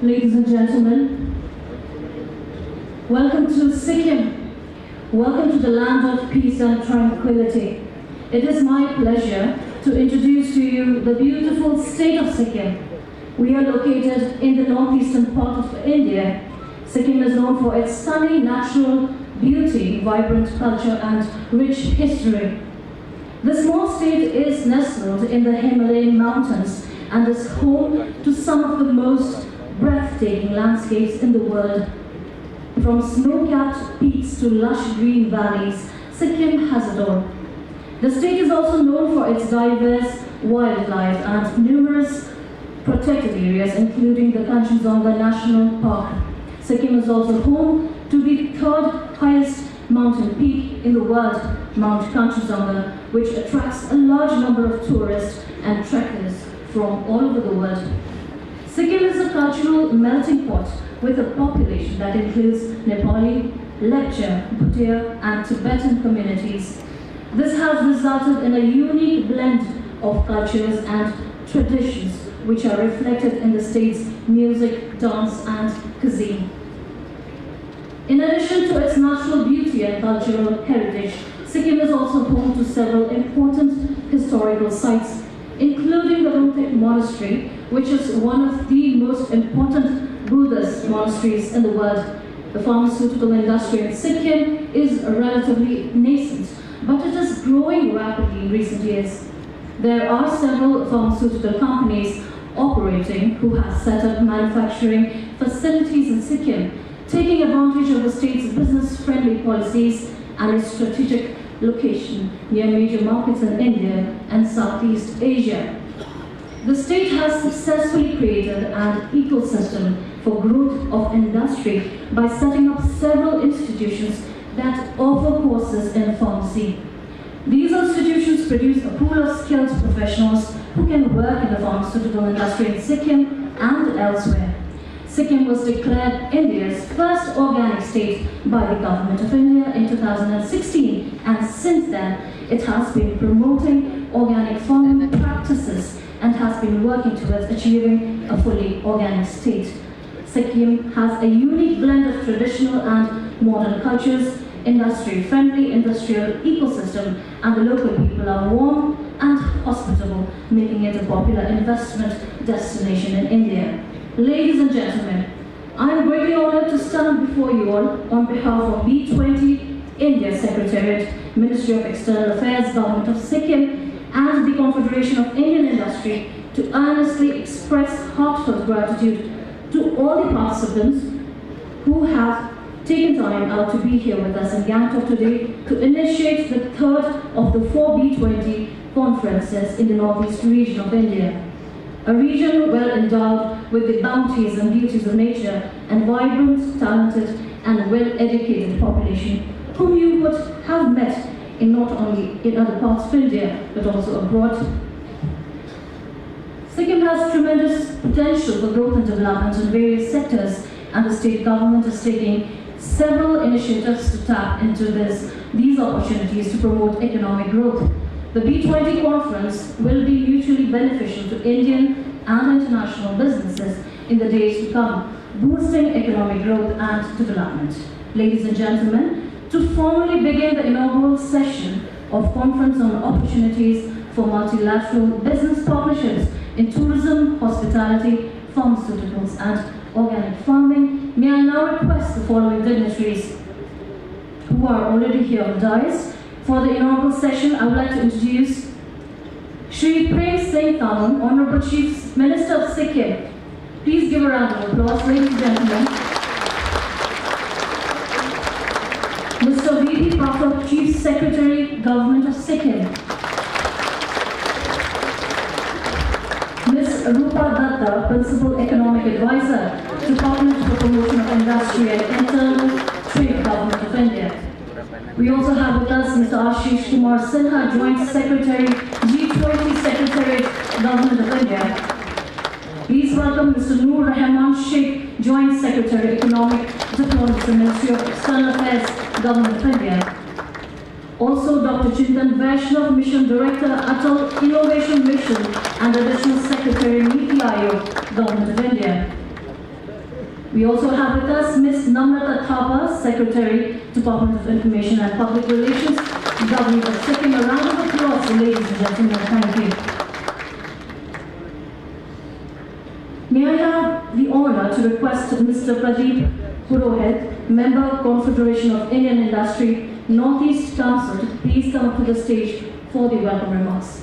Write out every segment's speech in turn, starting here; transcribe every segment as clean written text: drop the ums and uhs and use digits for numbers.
ladies and gentlemen. Welcome to Sikkim. Welcome to the land of peace and tranquility. It is my pleasure to introduce to you the beautiful state of Sikkim. We are located in the northeastern part of India. Sikkim is known for its stunning natural beauty, vibrant culture, and rich history. The small state is nestled in the Himalayan mountains and is home to some of the most breathtaking landscapes in the world. From snow-capped peaks to lush green valleys, Sikkim has it all. The state is also known for its diverse wildlife and numerous protected areas, including the Kanchenjunga National Park. Sikkim is also home to the third highest mountain peak in the world, Mount Kanchenjunga, which attracts a large number of tourists and trekkers from all over the world. Sikkim is a cultural melting pot with a population that includes Nepali, Lepcha, Bhutia, and Tibetan communities. This has resulted in a unique blend of cultures and traditions which are reflected in the state's music, dance, and cuisine. In addition to its natural beauty and cultural heritage, Sikkim is also home to several important historical sites, including the Rumtek Monastery, which is one of the most important Buddhist monasteries in the world. The pharmaceutical industry in Sikkim is relatively nascent, but it is growing rapidly in recent years. There are several pharmaceutical companies operating who have set up manufacturing facilities in Sikkim, taking advantage of the state's business-friendly policies and its strategic location near major markets in India and Southeast Asia. The state has successfully created an ecosystem for growth of industry by setting up several institutions that offer courses in pharmacy. These institutions produce a pool of skilled professionals who can work in the pharmaceutical industry in Sikkim and elsewhere. Sikkim was declared India's first organic state by the Government of India in 2016, and since then it has been promoting organic farming practices and has been working towards achieving a fully organic state. Sikkim has a unique blend of traditional and modern cultures, industry-friendly industrial ecosystem, and the local people are warm and hospitable, making it a popular investment destination in India. Ladies and gentlemen, I am greatly honored to stand before you all on behalf of B20 India Secretariat, Ministry of External Affairs, Government of Sikkim, and the Confederation of Indian Industry to earnestly express heartfelt gratitude to all the participants who have taken time out to be here with us in Gangtok today to initiate the third of the 4 B20 conferences in the northeast region of India. A region well endowed with the bounties and beauties of nature and vibrant, talented, and well-educated population whom you would have met in not only in other parts of India but also abroad. Sikkim has tremendous potential for growth and development in various sectors, and the state government is taking several initiatives to tap into these opportunities to promote economic growth. The B20 conference will be mutually beneficial to Indian and international businesses in the days to come, boosting economic growth and development. Ladies and gentlemen, to formally begin the inaugural session of Conference on Opportunities for Multilateral Business Partnerships in Tourism, Hospitality, Pharmaceuticals, and Organic Farming, may I now request the following dignitaries who are already here on the dais. For the inaugural session, I would like to introduce Shri Prem Singh Thaman, Honorable Chief Minister of Sikkim. Please give a round of applause, ladies and gentlemen. Mr. V.P. Pathak, Chief Secretary, Government of Sikkim. Ms. Rupa Datta, Principal Economic Advisor, Department for Promotion of Industry and Internal Trade, Government of India. We also have with us Mr. Ashish Kumar Sinha, Joint Secretary, G20 Secretariat, Government of India. Please welcome Mr. Noor Rahman Sheikh, Joint Secretary, Economic Diplomacy, Ministry of External Affairs, Government of India. Also, Dr. Chintan Vaishnav, Mission Director, Atal Innovation Mission and Additional Secretary, Niti Aayog, Government of India. We also have with us Ms. Namrata Thapa, Secretary, Department of Information and Public Relations, Government of Sikkim. A round of applause, ladies and gentlemen. Thank you. May I have the honor to request Mr. Pradeep Purohit, Member, Confederation of Indian Industry, Northeast Council, to please come up to the stage for the welcome remarks.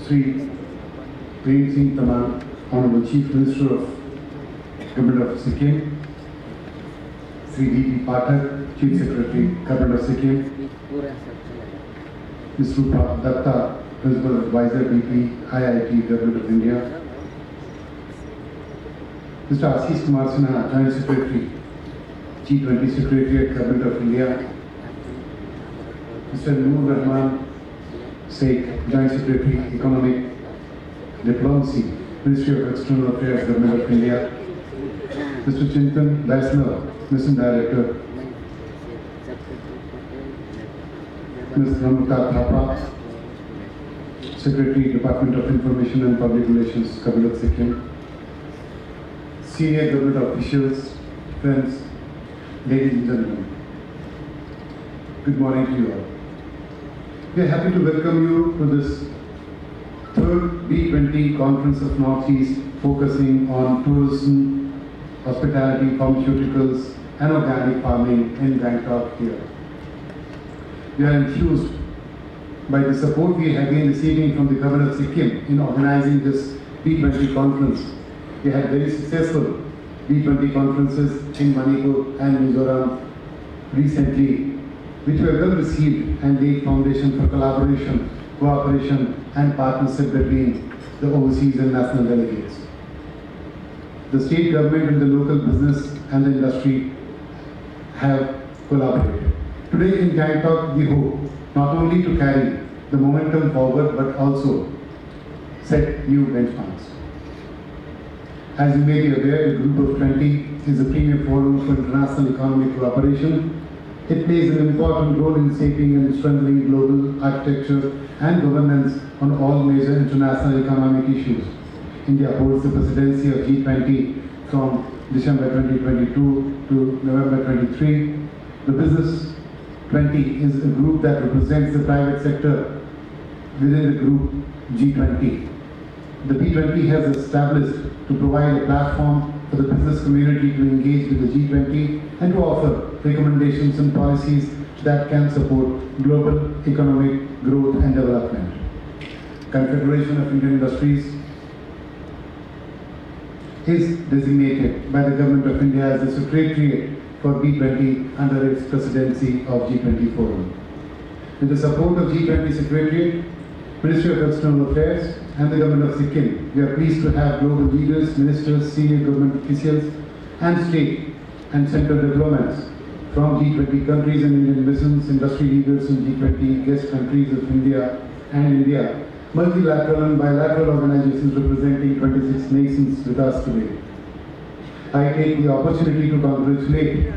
Sri Prem Singh Tamang, Honorable Chief Minister of Government of Sikkim, Sri D.P. Pathak, Chief Secretary, Government of Sikkim, Ms. Rupa Datta, Principal Advisor, BP, IIT, Government of India, Mr. Ashish Kumar Sinha, Joint Secretary, G20 Secretariat, Government of India, Mr. Noor Rahman Sheikh, Joint Secretary, Economic Diplomacy, Ministry of External Affairs, Government of India, Mr. Chintan Vaisnav, Mission Director, Ms. Namrata Thapa, Secretary, Department of Information and Public Relations, Government of Sikkim, senior government officials, friends, ladies and gentlemen, good morning to you all. We are happy to welcome you to this third B20 Conference of Northeast, focusing on tourism, hospitality, pharmaceuticals, and organic farming in Bangkok here. We are enthused by the support we have been receiving from the Government of Sikkim in organizing this B20 conference. We had very successful B20 conferences in Manipur and Mizoram recently, which were well received and laid foundation for collaboration, cooperation, and partnership between the overseas and national delegates. The state government and the local business and the industry have collaborated. Today in Bangkok, we hope not only to carry the momentum forward, but also set new benchmarks. As you may be aware, the Group of 20 is a premier forum for international economic cooperation. It plays an important role in shaping and strengthening global architecture and governance on all major international economic issues. India holds the presidency of G20 from December 2022 to November 23. The Business 20 is a group that represents the private sector within the group G20. The B20 has established to provide a platform for the business community to engage with the G20 and to offer recommendations and policies that can support global economic growth and development. Confederation of Indian Industries is designated by the Government of India as the Secretariat for B20 under its presidency of G20 Forum. With the support of G20 Secretariat, Ministry of External Affairs, and the Government of Sikkim, we are pleased to have global leaders, ministers, senior government officials, and state and central diplomats from G20 countries and Indian missions, industry leaders in G20 guest countries of India and India, multilateral and bilateral organizations representing 26 nations with us today. I take the opportunity to congratulate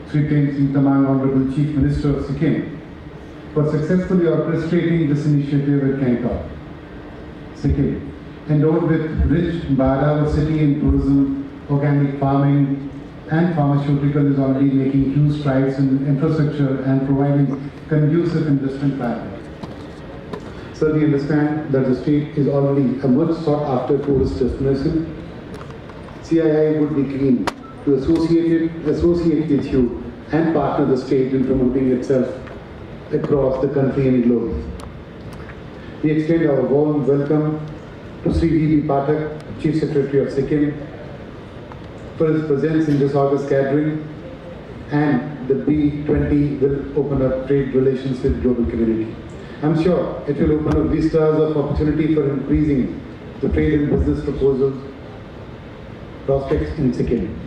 Sri Prem Singh Tamang, Honorable Chief Minister of Sikkim, for successfully orchestrating this initiative at Bangkok, Sikkim. Endowed with rich biodiversity in tourism, organic farming, and pharmaceutical is already making huge strides in infrastructure and providing conducive investment climate. So we understand that the state is already a much sought after tourist destination. CII would be keen to associate with you and partner the state in promoting itself across the country and globe. We extend our warm welcome to Sri D.P. Pathak, Chief Secretary of Sikkim, for his presence in this August gathering, and the B20 will open up trade relations with the global community. I'm sure it will open up vistas of opportunity for increasing the trade and business proposals prospects in Sikkim.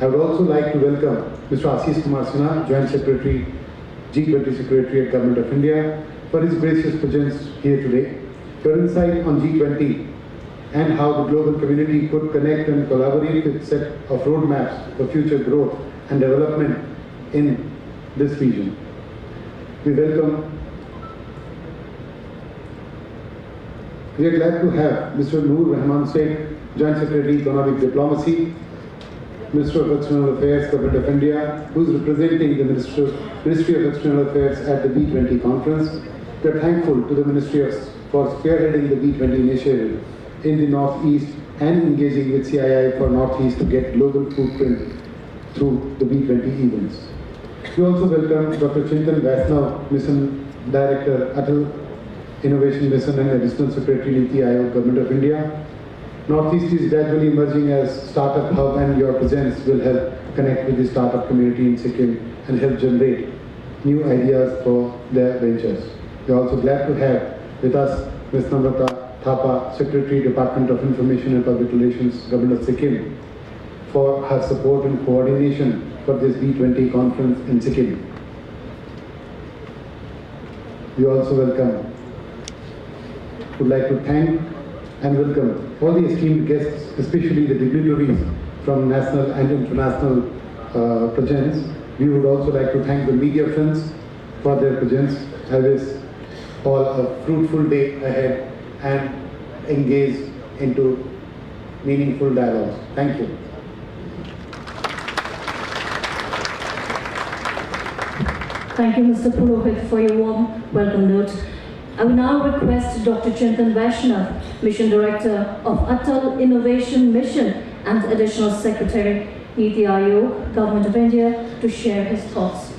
I would also like to welcome Mr. Ashish Kumar Sinha, Joint Secretary, G20 Secretary at Government of India, for his gracious presence here today. Your insight on G20 and how the global community could connect and collaborate with a set of roadmaps for future growth and development in this region. We are glad to have Mr. Noor Rahman Sheikh, Joint Secretary, Economic Diplomacy, Minister of External Affairs, Government of India, who is representing the Ministry of External Affairs at the B20 conference. We are thankful to the Ministry for spearheading the B20 initiative in the Northeast and engaging with CII for Northeast to get global footprint through the B20 events. We also welcome Dr. Chintan Vaishnav, Mission Director, Atal Innovation Mission and Additional Secretary, Niti Aayog, Government of India. Northeast is gradually emerging as startup hub, and your presence will help connect with the startup community in Sikkim and help generate new ideas for their ventures. We are also glad to have with us Ms. Namrata Thapa, Secretary, Department of Information and Public Relations, Government of Sikkim, for her support and coordination for this B20 conference in Sikkim. We also would like to thank and welcome all the esteemed guests, especially the dignitaries from national and international presence. We would also like to thank the media friends for their presence. I wish all a fruitful day ahead and engage into meaningful dialogues. Thank you. Thank you, Mr. Purohit, for your warm welcome note. I will now request Dr. Chintan Vaishnav, Mission Director of Atal Innovation Mission and Additional Secretary, Niti Aayog, Government of India, to share his thoughts.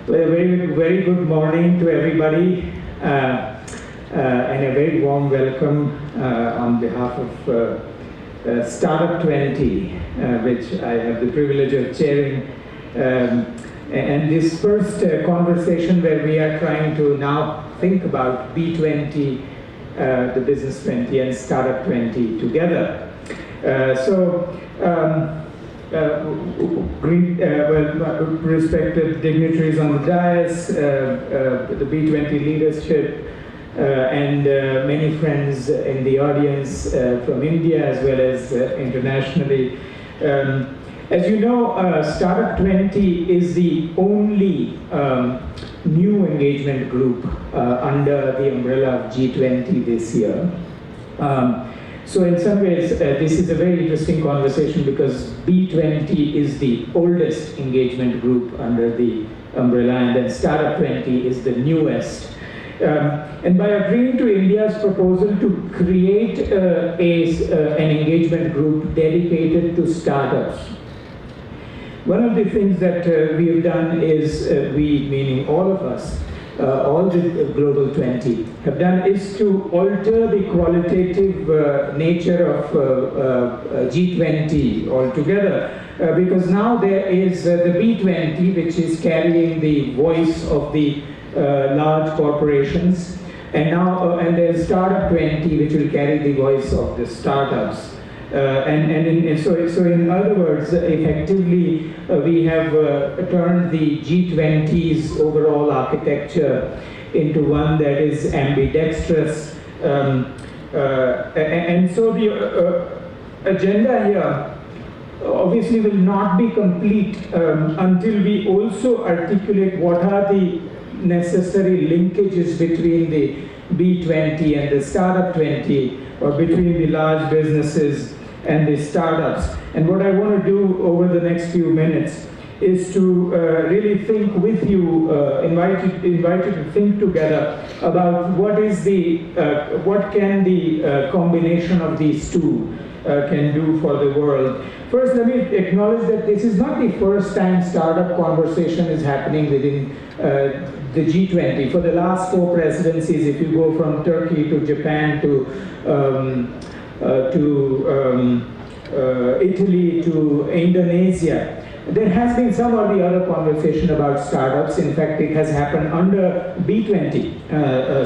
Well, a very good morning to everybody, and a very warm welcome on behalf of Startup 20, which I have the privilege of chairing. And this first conversation where we are trying to now think about B20, the Business 20 and Startup 20 together. Respected dignitaries on the dais, the B20 leadership, and many friends in the audience from India as well as internationally. As you know, Startup 20 is the only new engagement group under the umbrella of G20 this year. So in some ways, this is a very interesting conversation because B20 is the oldest engagement group under the umbrella, and then Startup 20 is the newest. And by agreeing to India's proposal to create an engagement group dedicated to startups, one of the things that we have done is, we meaning all of us, all the Global 20 have done is to alter the qualitative nature of G20 altogether, because now there is the B20, which is carrying the voice of the large corporations, and now and there's Startup 20, which will carry the voice of the startups. So in other words, effectively, we have turned the G20's overall architecture into one that is ambidextrous. And so the agenda here obviously will not be complete until we also articulate what are the necessary linkages between the B20 and the Startup 20, or between the large businesses and the startups. And what I want to do over the next few minutes is to really think with you, invite you to think together about what can the combination of these two can do for the world. First, let me acknowledge that this is not the first time startup conversation is happening within the G20. For the last 4 presidencies, if you go from Turkey to Japan to Italy to Indonesia, There has been some or the other conversation about startups. In fact, it has happened under B20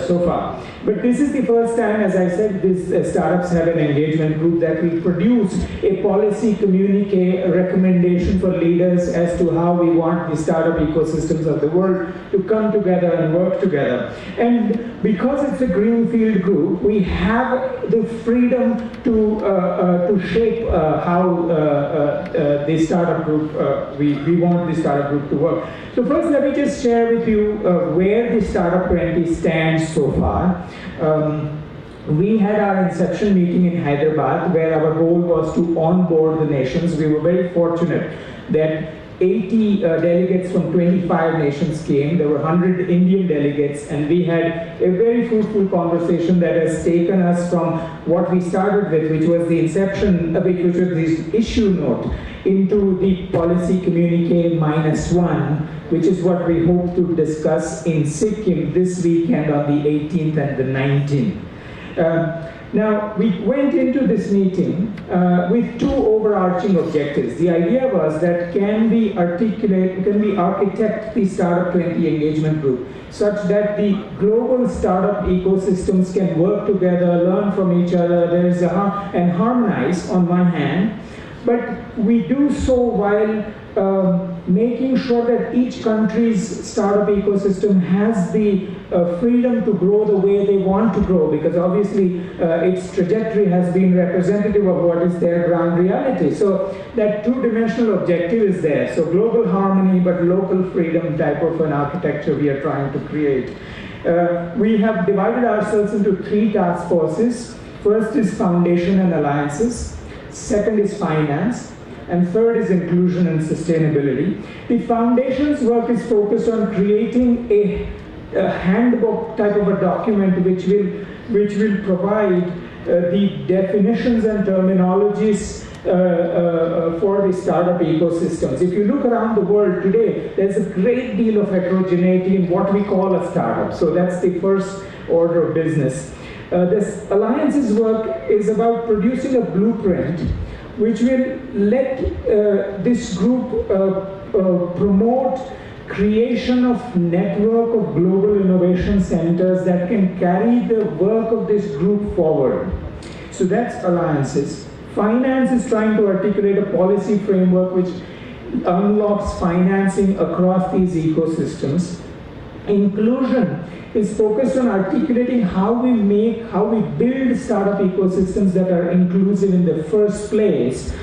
so far. But this is the first time, as I said, these startups have an engagement group that will produce a policy communique, a recommendation for leaders as to how we want the startup ecosystems of the world to come together and work together. And because it's a greenfield group, we have the freedom to shape how the startup group, we want the startup group to work. So first, let me just share with you where the Startup 20 stands so far. We had our inception meeting in Hyderabad, where our goal was to onboard the nations. We were very fortunate that 80 delegates from 25 nations came. There were 100 Indian delegates, and we had a very fruitful conversation that has taken us from what we started with, which was the inception, which was this issue note, into the policy communique -1, which is what we hope to discuss in Sikkim this weekend on the 18th and the 19th. Now, we went into this meeting with two overarching objectives. The idea was that can we architect the Startup 20 engagement group such that the global startup ecosystems can work together, learn from each other, and harmonize on one hand, but we do so while making sure that each country's startup ecosystem has the freedom to grow the way they want to grow, because obviously its trajectory has been representative of what is their ground reality. So that two-dimensional objective is there. So global harmony but local freedom type of an architecture we are trying to create. We have divided ourselves into 3 task forces. First is foundation and alliances. Second is finance. And third is inclusion and sustainability. The foundation's work is focused on creating a handbook type of a document which will provide the definitions and terminologies for the startup ecosystems. If you look around the world today, there's a great deal of heterogeneity in what we call a startup. So that's the first order of business. This alliances work is about producing a blueprint which will let this group promote creation of network of global innovation centers that can carry the work of this group forward. So that's alliances. Finance is trying to articulate a policy framework which unlocks financing across these ecosystems. Inclusion is focused on articulating how we build startup ecosystems that are inclusive in the first place,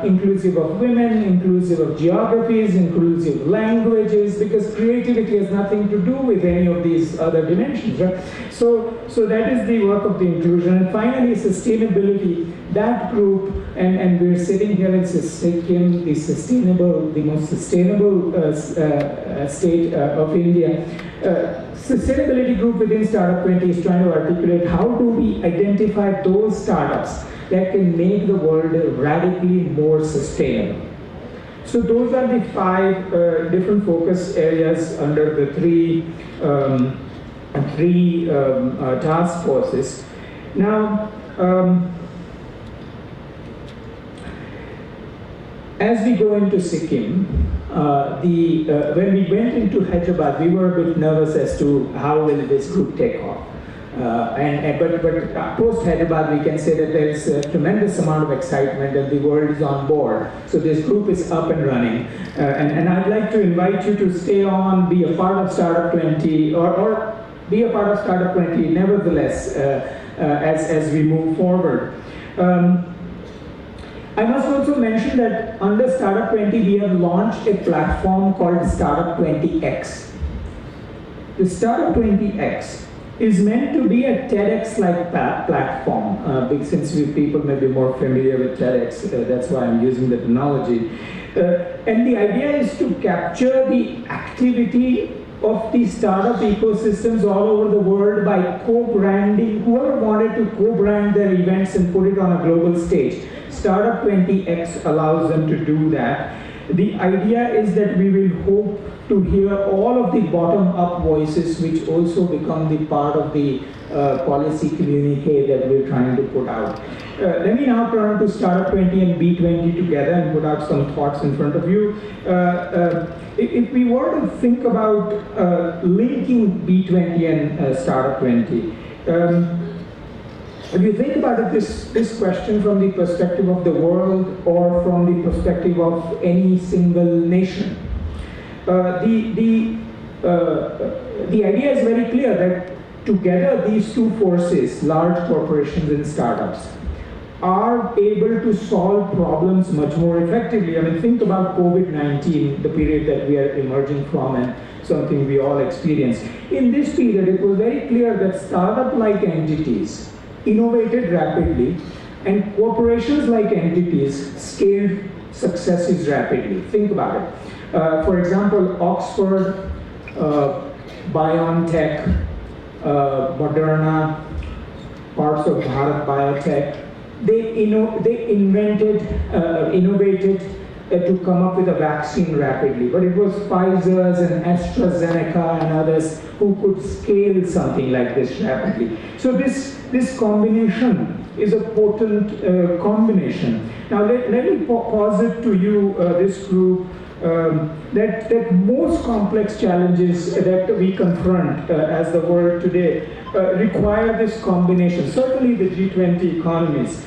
inclusive of women, inclusive of geographies, inclusive of languages, because creativity has nothing to do with any of these other dimensions, right? So that is the work of the inclusion. And finally, sustainability. That group, and we're sitting here in Sikkim, the most sustainable state of India. Sustainability group within Startup 20 is trying to articulate how do we identify those startups that can make the world radically more sustainable. So those are the 5 different focus areas under the three task forces. Now, as we go into Sikkim, when we went into Hyderabad, we were a bit nervous as to how will this group take off. But post Hyderabad, we can say that there is a tremendous amount of excitement and the world is on board. So this group is up and running. And I'd like to invite you to stay on, be a part of Startup 20, or be a part of Startup 20 nevertheless as we move forward. I must also mention that under Startup 20, we have launched a platform called Startup 20X. The Startup 20X is meant to be a TEDx-like platform, since people may be more familiar with TEDx, that's why I'm using the terminology. And the idea is to capture the activity of the startup ecosystems all over the world by co-branding. Whoever wanted to co-brand their events and put it on a global stage, Startup 20X allows them to do that. The idea is that we will hope to hear all of the bottom-up voices, which also become the part of the policy communique that we're trying to put out. Let me now turn to Startup 20 and B20 together and put out some thoughts in front of you. If we were to think about linking B20 and Startup 20, if you think about it, this question from the perspective of the world or from the perspective of any single nation, the idea is very clear that together these two forces, large corporations and startups, are able to solve problems much more effectively. I mean, think about COVID-19, the period that we are emerging from and something we all experienced. In this period, it was very clear that startup-like entities innovated rapidly and corporations-like entities scaled successes rapidly. Think about it. For example, Oxford, BioNTech, Moderna, parts of Bharat Biotech, they innovated to come up with a vaccine rapidly. But it was Pfizer's and AstraZeneca and others who could scale something like this rapidly. So this combination is a potent combination. Now let me posit to you, this group, that most complex challenges that we confront as the world today require this combination, certainly the G20 economies.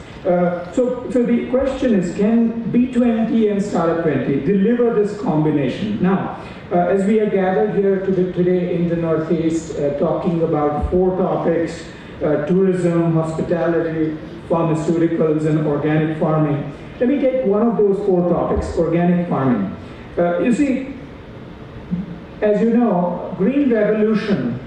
So the question is, can B20 and Startup 20 deliver this combination? Now, as we are gathered here today in the Northeast, talking about 4 topics, tourism, hospitality, pharmaceuticals, and organic farming, let me take one of those 4 topics, organic farming. You see, as you know, Green Revolution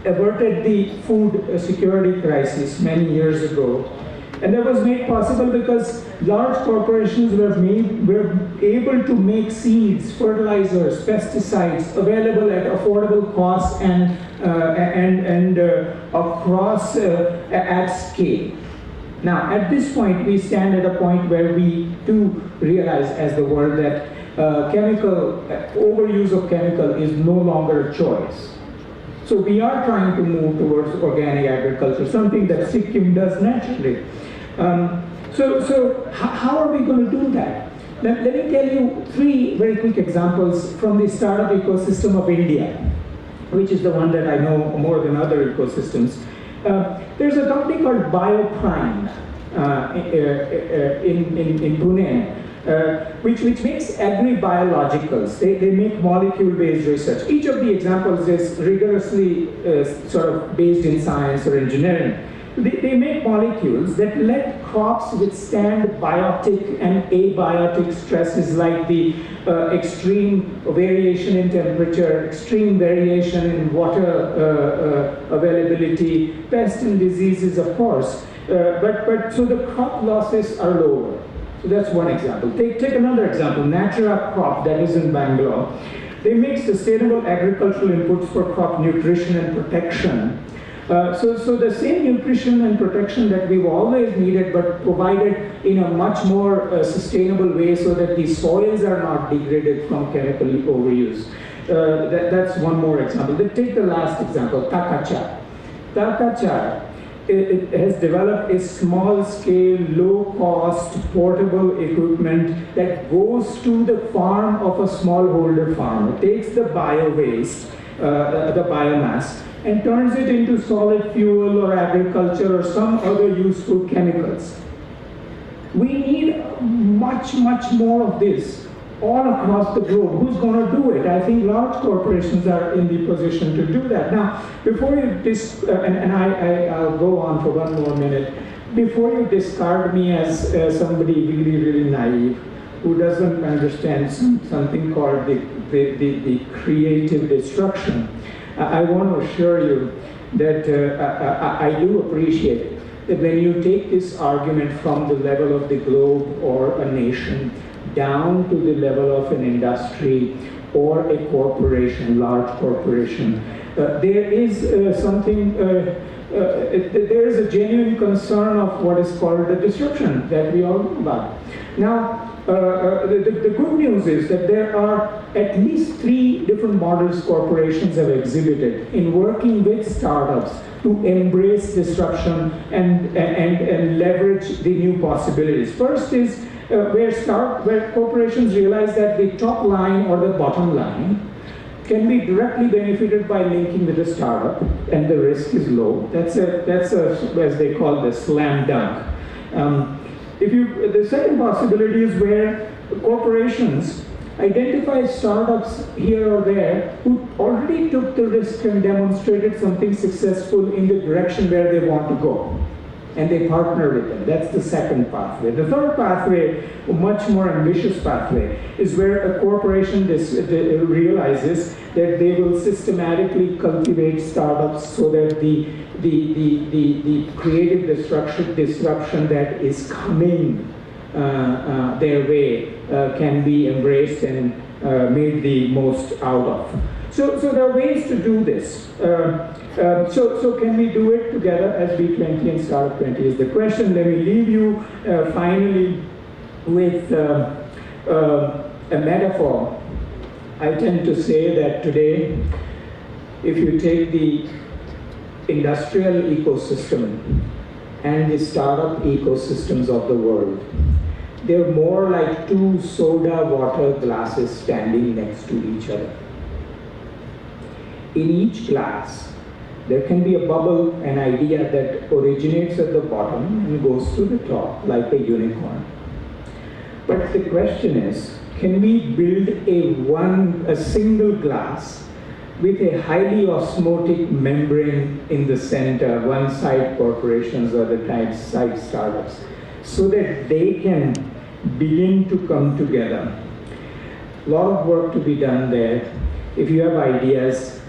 averted the food security crisis many years ago. And that was made possible because large corporations were able to make seeds, fertilizers, pesticides available at affordable costs and across at scale. Now, at this point, we stand at a point where we do realize as the world that overuse of chemical is no longer a choice. So we are trying to move towards organic agriculture, something that Sikkim does naturally. So how are we going to do that? Let me tell you 3 very quick examples from the startup ecosystem of India, which is the one that I know more than other ecosystems. There's a company called Bioprime in Pune, which makes agri-biologicals. They make molecule-based research. Each of the examples is rigorously sort of based in science or engineering. They make molecules that let crops withstand biotic and abiotic stresses like the extreme variation in temperature, extreme variation in water availability, pests and diseases, of course. So the crop losses are lower. So that's one example. Take another example, Natura Crop, that is in Bangalore. They make sustainable agricultural inputs for crop nutrition and protection. So the same nutrition and protection that we've always needed, but provided in a much more sustainable way so that the soils are not degraded from chemical overuse. That's one more example. Let's take the last example, Takacha. Takacha, it has developed a small-scale, low-cost, portable equipment that goes to the farm of a smallholder farmer. It takes the bio-waste, the biomass, and turns it into solid fuel or agriculture or some other useful chemicals. We need much more of this all across the globe. Who's going to do it? I think large corporations are in the position to do that. Now, before you I'll go on for one more minute. Before you discard me as somebody really naive who doesn't understand something called the creative destruction, I want to assure you that I do appreciate that when you take this argument from the level of the globe or a nation down to the level of an industry or a corporation, large corporation, there is there is a genuine concern of what is called the disruption that we all know about. Now, the good news is that there are at least 3 different models corporations have exhibited in working with startups to embrace disruption and leverage the new possibilities. First is where corporations realize that the top line or the bottom line can be directly benefited by linking with a startup, and the risk is low. That's a as they call the slam dunk. The second possibility is where corporations identify startups here or there who already took the risk and demonstrated something successful in the direction where they want to go, and they partner with them. That's the second pathway. The third pathway, a much more ambitious pathway, is where a corporation realizes that they will systematically cultivate startups so that the creative disruption that is coming their way can be embraced and made the most out of. So there are ways to do this. So can we do it together as B20 and Startup 20 is the question. Let me leave you finally with a metaphor. I tend to say that today, if you take the industrial ecosystem and the startup ecosystems of the world, they're more like 2 soda water glasses standing next to each other. In each glass, there can be a bubble, an idea that originates at the bottom and goes to the top like a unicorn. But the question is, can we build a single glass with a highly osmotic membrane in the center, one side corporations, other side startups, so that they can begin to come together? A lot of work to be done there. If you have ideas,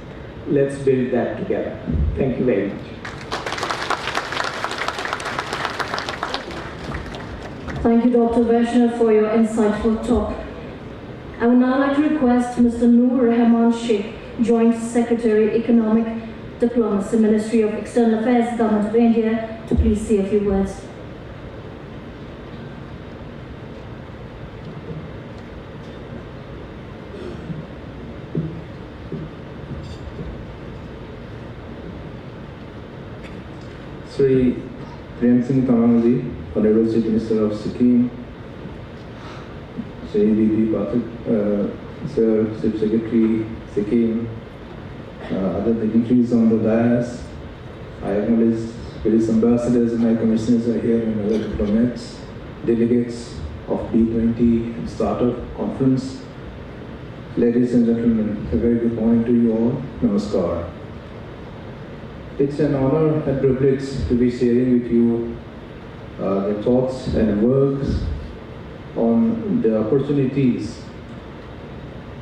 let's build that together. Thank you very much. Thank you, Dr. Vaishnav, for your insightful talk. I would now like to request Mr. Noor Rahman Sheikh, Joint Secretary, Economic Diplomacy, Ministry of External Affairs, Government of India, to please say a few words. Sri Prem Singh Tamangji, Honorable Chief Minister of Sikkim, Sri B.B. Pathak, Sir Chief Secretary, Sikkim, other dignitaries on the dais. I acknowledge various ambassadors and high commissioners are here and other diplomats, delegates of B20 and Startup Conference. Ladies and gentlemen, a very good morning to you all. Namaskar. It's an honor and privilege to be sharing with you the thoughts and works on the opportunities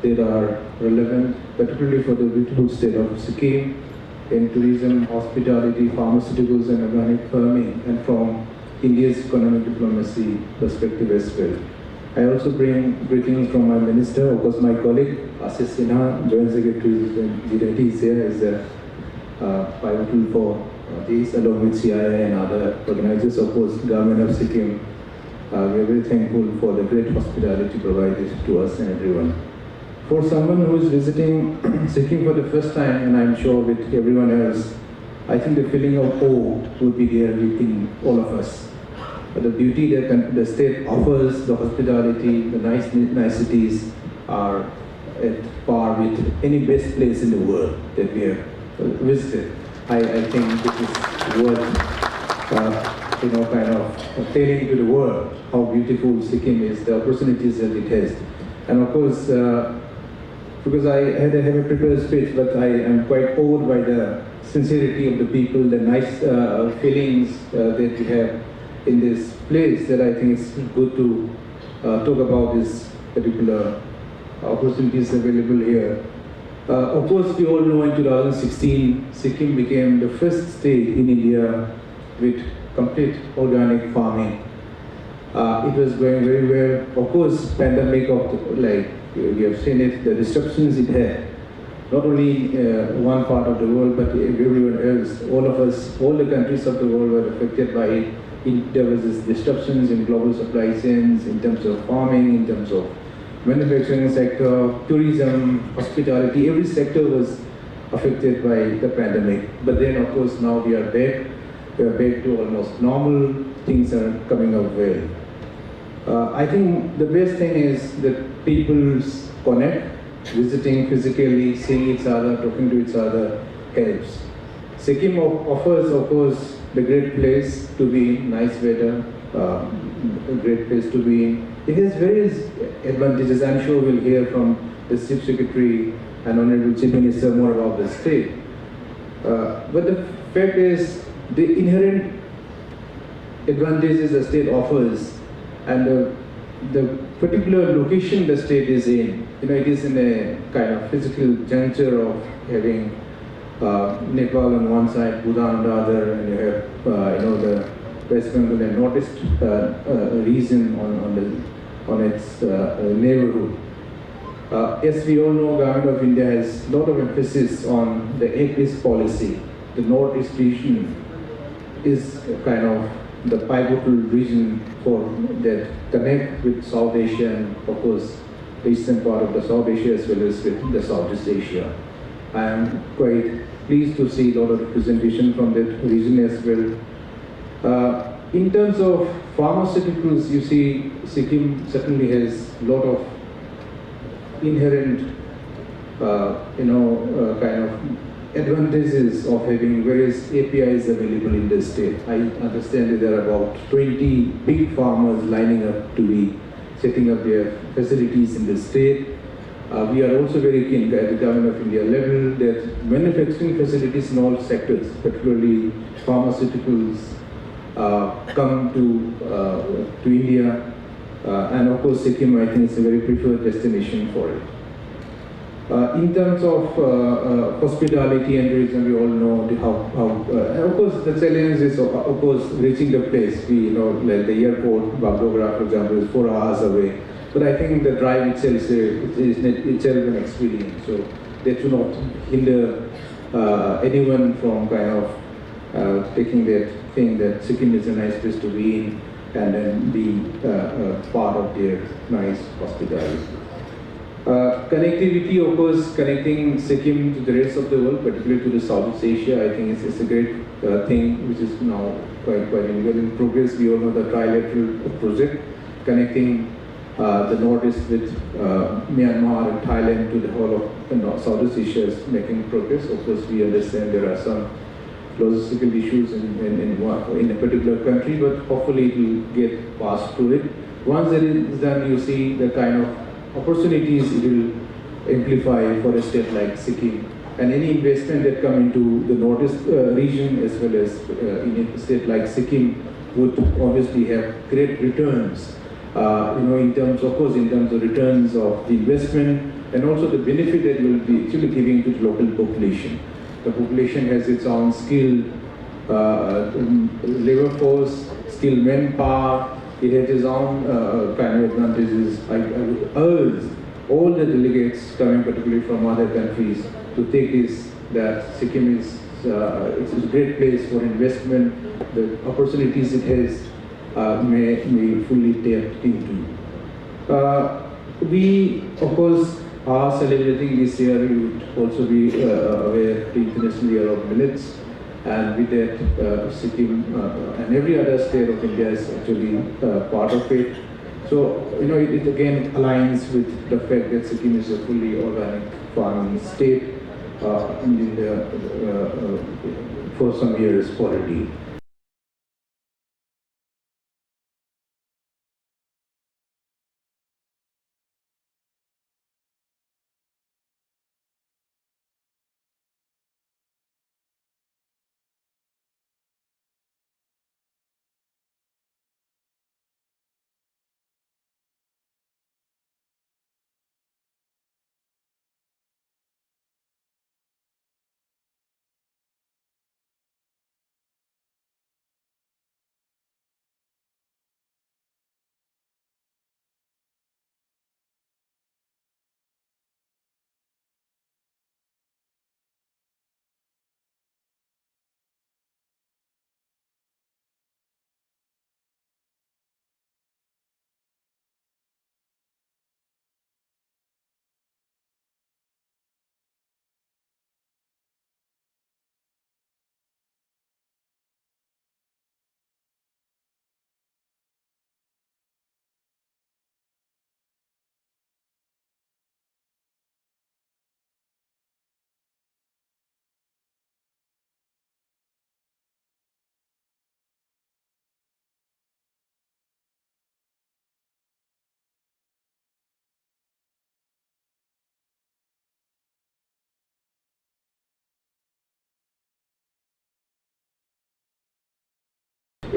that are relevant, particularly for the beautiful state of Sikkim in tourism, hospitality, pharmaceuticals and organic farming, and from India's economic diplomacy perspective as well. I also bring greetings from my minister, of course my colleague, Ashish Sinha, Joint Secretary G20 is here, is pivotal for this, along with CIA and other organizers, of course, Government of Sikkim. We are very thankful for the great hospitality provided to us and everyone. For someone who is visiting Sikkim for the first time, and I'm sure with everyone else, I think the feeling of awe would be there within all of us. But the beauty that the state offers, the hospitality, the niceties are at par with any best place in the world that we have visited. I think this is worth kind of telling to the world how beautiful Sikkim is, the opportunities that it has. And of course, because I have a prepared speech, but I am quite awed by the sincerity of the people, the nice feelings that we have in this place, that I think it's good to talk about this particular opportunities available here. Of course, we all know in 2016, Sikkim became the first state in India with complete organic farming. It was going very well. Of course, pandemic we have seen it, the disruptions it had. Not only one part of the world, but everyone else. All of us, all the countries of the world were affected by it. there was this disruptions in global supply chains in terms of farming, in terms of manufacturing sector, tourism, hospitality. Every sector was affected by the pandemic. But then, of course, now we are back. We are back to almost normal. Things are coming up well. I think the best thing is that people connect, visiting physically, seeing each other, talking to each other helps. Sikkim offers, of course, the great place to be, nice weather, a great place to be in. It has various advantages. I'm sure we'll hear from the Chief Secretary and Honorable Chief Minister more about the state. But the fact is, the inherent advantages the state offers and the particular location the state is in, it is in a kind of physical juncture of having Nepal on one side, Bhutan on the other, and you have the West Bengal and Northeast region on its neighborhood. As we all know, Government of India has a lot of emphasis on the Act-East policy. The Northeast region is kind of the pivotal region for that connect with South Asia and, of course, the eastern part of the South Asia as well as with the Southeast Asia. I am quite pleased to see a lot of representation from that region as well. In terms of pharmaceuticals, you see Sikkim certainly has a lot of inherent, kind of advantages of having various APIs available in the state. I understand that there are about 20 big farmers lining up to be setting up their facilities in the state. We are also very keen at the Government of India level that manufacturing facilities in all sectors, particularly pharmaceuticals, come to India. And of course, Sikkim, I think, is a very preferred destination for it. In terms of hospitality and tourism, we all know of course, the challenge is, of course, reaching the place. Like the airport, Bagdogra, for example, is 4 hours away. But I think the drive itself is itself an experience. So that should not hinder anyone from kind of taking that thing that Sikkim is a nice place to be in and then be part of their nice hospitality. Connectivity, of course, connecting Sikkim to the rest of the world, particularly to the Southeast Asia, I think is a great thing, which is now quite in progress. We all know the Trilateral project, connecting the Northeast with Myanmar and Thailand to the whole of Southeast Asia is making progress. Of course, we understand there are some logistical issues in a particular country, but hopefully it will get passed through it. Once it is done, you see the kind of opportunities it will amplify for a state like Sikkim. And any investment that come into the Northeast region as well as in a state like Sikkim would obviously have great returns. In terms of returns of the investment and also the benefit that you will be actually giving to the local population. The population has its own skilled labor force, skilled manpower. It has its own kind of advantages. I would urge all the delegates coming particularly from other countries to take this, that Sikkim is it's a great place for investment. The opportunities it has may be fully tapped into. We, of course, are celebrating this year. You would also be aware the International Year of Millets, and with that, Sikkim and every other state of India is actually part of it. So, it again aligns with the fact that Sikkim is a fully organic farming state for some years already.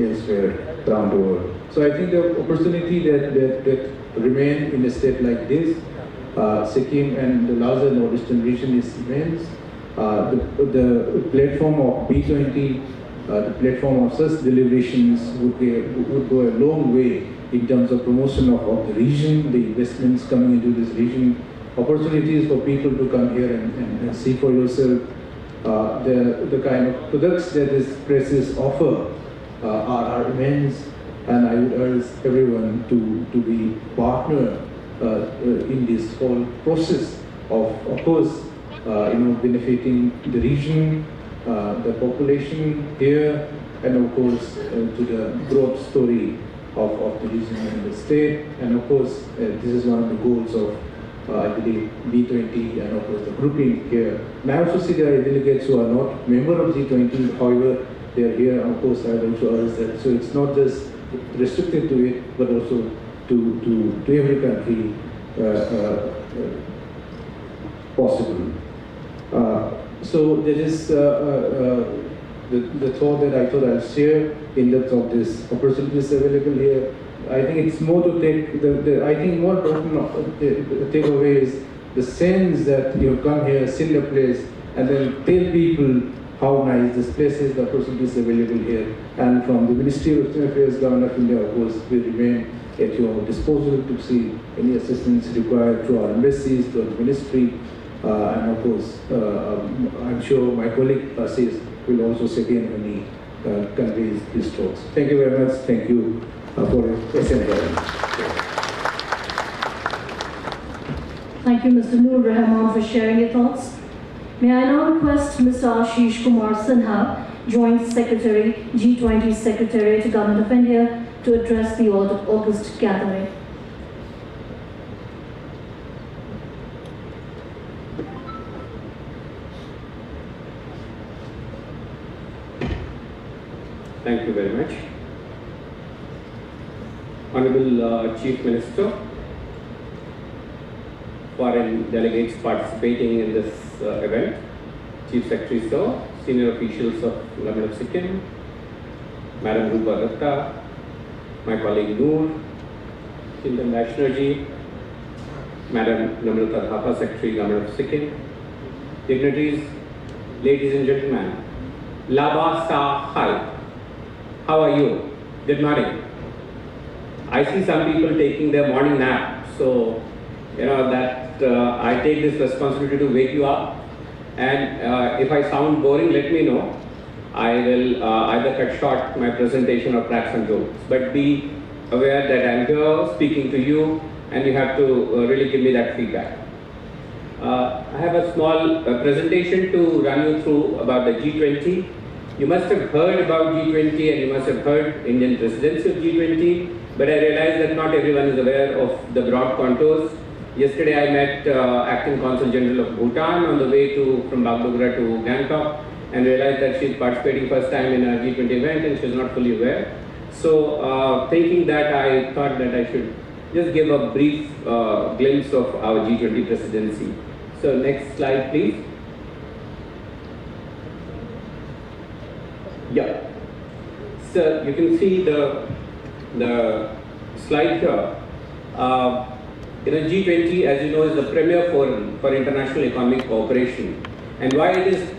hemisphere around the world. So I think the opportunity that remain in a state like this, Sikkim and the larger northeastern region is immense. The platform of B20, the platform of such deliberations would go a long way in terms of promotion of the region, the investments coming into this region, opportunities for people to come here and see for yourself. The kind of products that these places offer are immense, and I would urge everyone to be partner in this whole process of course, benefiting the region, the population here, and of course to the broad story of the region and the state. And of course, this is one of the goals of I believe B20 and of course the grouping here. And I also see there are delegates who are not member of G20, however they are here. Of course, I would also urge that. So it's not just restricted to it, but also to every country possible. So there is the thought that I thought I'll share in depth of this opportunities available here. I think it's more to take I think more important takeaway is the sense that you come here, seen a place, and then tell people how nice this place is, the opportunities available here. And from the Ministry of External Affairs, Government of India, of course, we remain at your disposal to see any assistance required to our embassies, to our ministry, and of course, I'm sure my colleague Assis will also second when he conveys his thoughts. Thank you very much. Thank you for your attention. Thank you, Mr. Noor Rahman, for sharing your thoughts. May I now request Mr. Ashish Kumar Sinha, Joint Secretary, G20 Secretary to Government of India, to address the August gathering. Thank you very much. Honorable Chief Minister, foreign delegates participating in this event, Chief Secretary Sir, senior officials of Government of Sikkim, Madam Rupa Datta, my colleague Noor, Chintan Vaishnaji, Madam Namrata Thapa, Secretary Government of Sikkim, dignitaries, ladies and gentlemen, Laba Sa Hai. How are you? Good morning. I see some people taking their morning nap, so that I take this responsibility to wake you up. And if I sound boring, let me know. I will either cut short my presentation or crack some jokes. But be aware that I'm here speaking to you, and you have to really give me that feedback. I have a small presentation to run you through about the G20. You must have heard about G20 and you must have heard Indian presidency of G20, but I realize that not everyone is aware of the broad contours. Yesterday I met Acting Consul General of Bhutan on the way from Bagdogra to Gangtok, and realized that she's participating first time in a G20 event and she's not fully aware. So thinking that, I thought that I should just give a brief glimpse of our G20 presidency. So next slide please. Yeah. So you can see the slide here. G20, as you know, is the premier forum for international economic cooperation. And why it is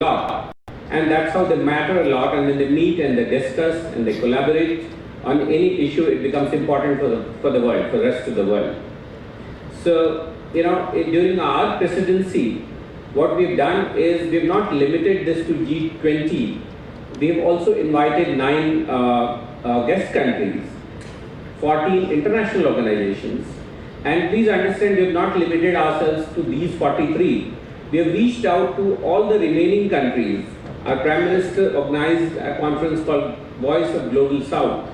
lot, and that's how they matter a lot, and when they meet and they discuss and they collaborate on any issue, it becomes important for the world, for the rest of the world. So, during our presidency, what we've done is we've not limited this to G20. We've also invited 9 guest countries, 14 international organizations, and please understand we've not limited ourselves to these 43. We have reached out to all the remaining countries. Our Prime Minister organized a conference called Voice of Global South.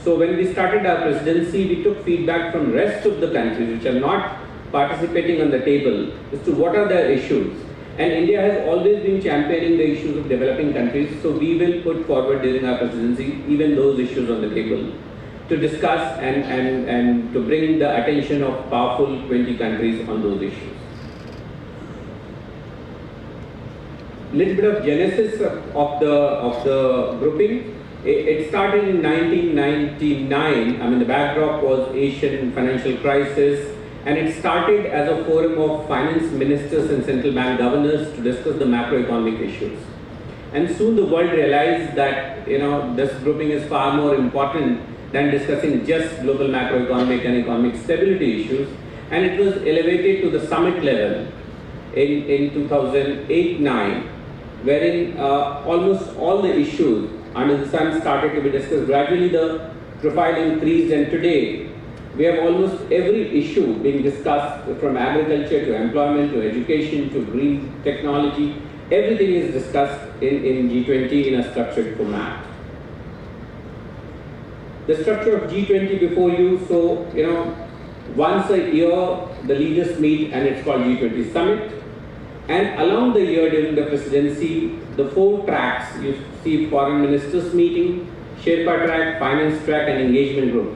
So when we started our presidency, we took feedback from rest of the countries which are not participating on the table as to what are their issues. And India has always been championing the issues of developing countries, so we will put forward during our presidency even those issues on the table to discuss and to bring the attention of powerful 20 countries on those issues. Little bit of genesis of the grouping. It started in 1999. I mean, the backdrop was Asian financial crisis, and it started as a forum of finance ministers and central bank governors to discuss the macroeconomic issues. And soon the world realized that this grouping is far more important than discussing just global macroeconomic and economic stability issues, and it was elevated to the summit level in 2008-9, wherein almost all the issues under the sun started to be discussed. Gradually the profile increased, and today we have almost every issue being discussed, from agriculture to employment to education to green technology. Everything is discussed in G20 in a structured format. The structure of G20 before you, so once a year the leaders meet and it's called G20 Summit. And along the year during the presidency, the 4 tracks, you see foreign ministers meeting, Sherpa track, finance track and engagement group.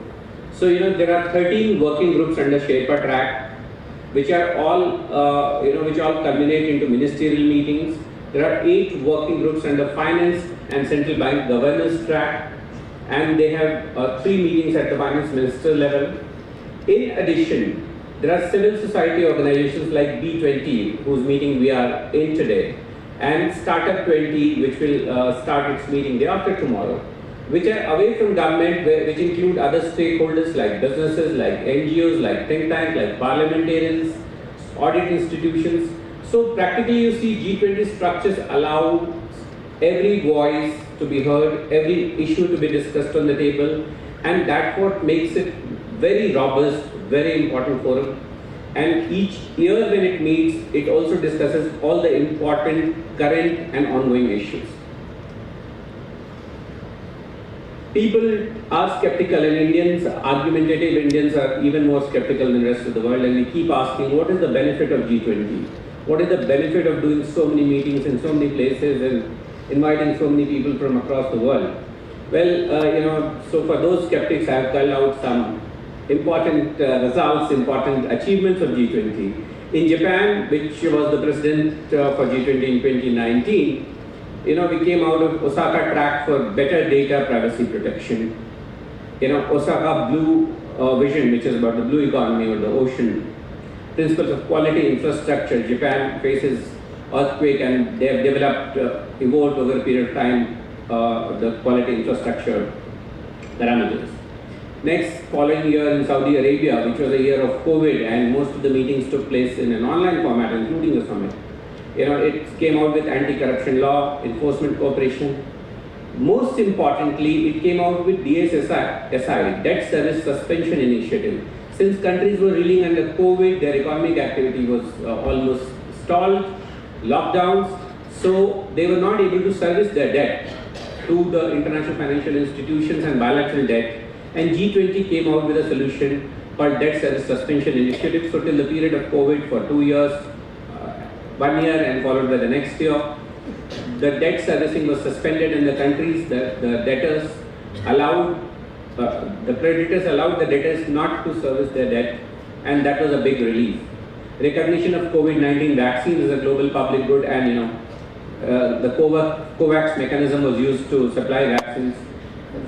So there are 13 working groups under Sherpa track, which are all which all culminate into ministerial meetings. There are 8 working groups under finance and central bank governance track, and they have 3 meetings at the finance minister level. In addition, there are civil society organizations like B20, whose meeting we are in today, and Startup 20, which will start its meeting day after tomorrow, which are away from government, which include other stakeholders like businesses, like NGOs, like think tanks, like parliamentarians, audit institutions. So practically you see G20 structures allow every voice to be heard, every issue to be discussed on the table, and that's what makes it very robust, very important forum. And each year when it meets, it also discusses all the important current and ongoing issues. People are skeptical, and Indians, argumentative Indians, are even more skeptical than the rest of the world, and we keep asking, what is the benefit of G20? What is the benefit of doing so many meetings in so many places and inviting so many people from across the world? Well, so for those skeptics, I have called out some important results, important achievements of G20. In Japan, which was the president for G20 in 2019, we came out of Osaka track for better data privacy protection. Osaka Blue Vision, which is about the blue economy or the ocean. Principles of quality infrastructure. Japan faces earthquake, and they have developed, evolved over a period of time, the quality infrastructure parameters. Next, following year in Saudi Arabia, which was a year of COVID, and most of the meetings took place in an online format, including the summit. It came out with anti-corruption law, enforcement cooperation. Most importantly, it came out with DSSI, Debt Service Suspension Initiative. Since countries were reeling under COVID, their economic activity was almost stalled, lockdowns, so they were not able to service their debt to the international financial institutions and bilateral debt. And G20 came out with a solution called Debt Service Suspension Initiative. So till the period of COVID for 2 years, 1 year and followed by the next year, the debt servicing was suspended in the countries. The debtors allowed, the creditors allowed the debtors not to service their debt, and that was a big relief. Recognition of COVID-19 vaccines as a global public good, and the COVAX mechanism was used to supply vaccines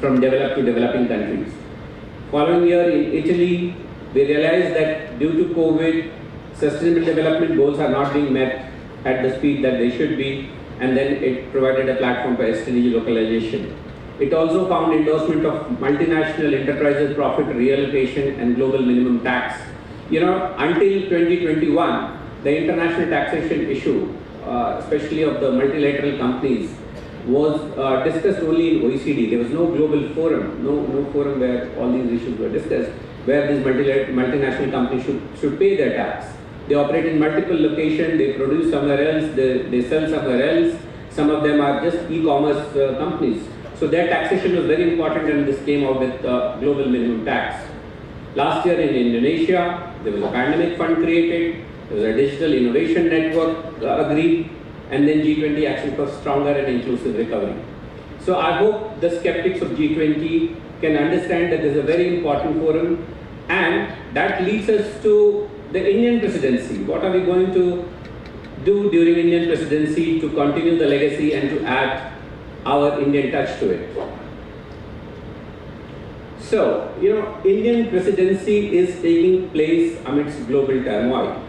from developed to developing countries. Following year in Italy, we realized that due to COVID, sustainable development goals are not being met at the speed that they should be, and then it provided a platform for SDG localization. It also found endorsement of multinational enterprises profit reallocation and global minimum tax. Until 2021, the international taxation issue, especially of the multilateral companies, was discussed only in OECD. There was no global forum, no forum where all these issues were discussed, where these multinational companies should pay their tax. They operate in multiple locations, they produce somewhere else, they sell somewhere else. Some of them are just e-commerce companies. So their taxation was very important, and this came out with global minimum tax. Last year in Indonesia, there was a pandemic fund created. There was a digital innovation network agreed, and then G20 action for stronger and inclusive recovery. So I hope the skeptics of G20 can understand that this is a very important forum, and that leads us to the Indian presidency. What are we going to do during Indian presidency to continue the legacy and to add our Indian touch to it? So, Indian presidency is taking place amidst global turmoil.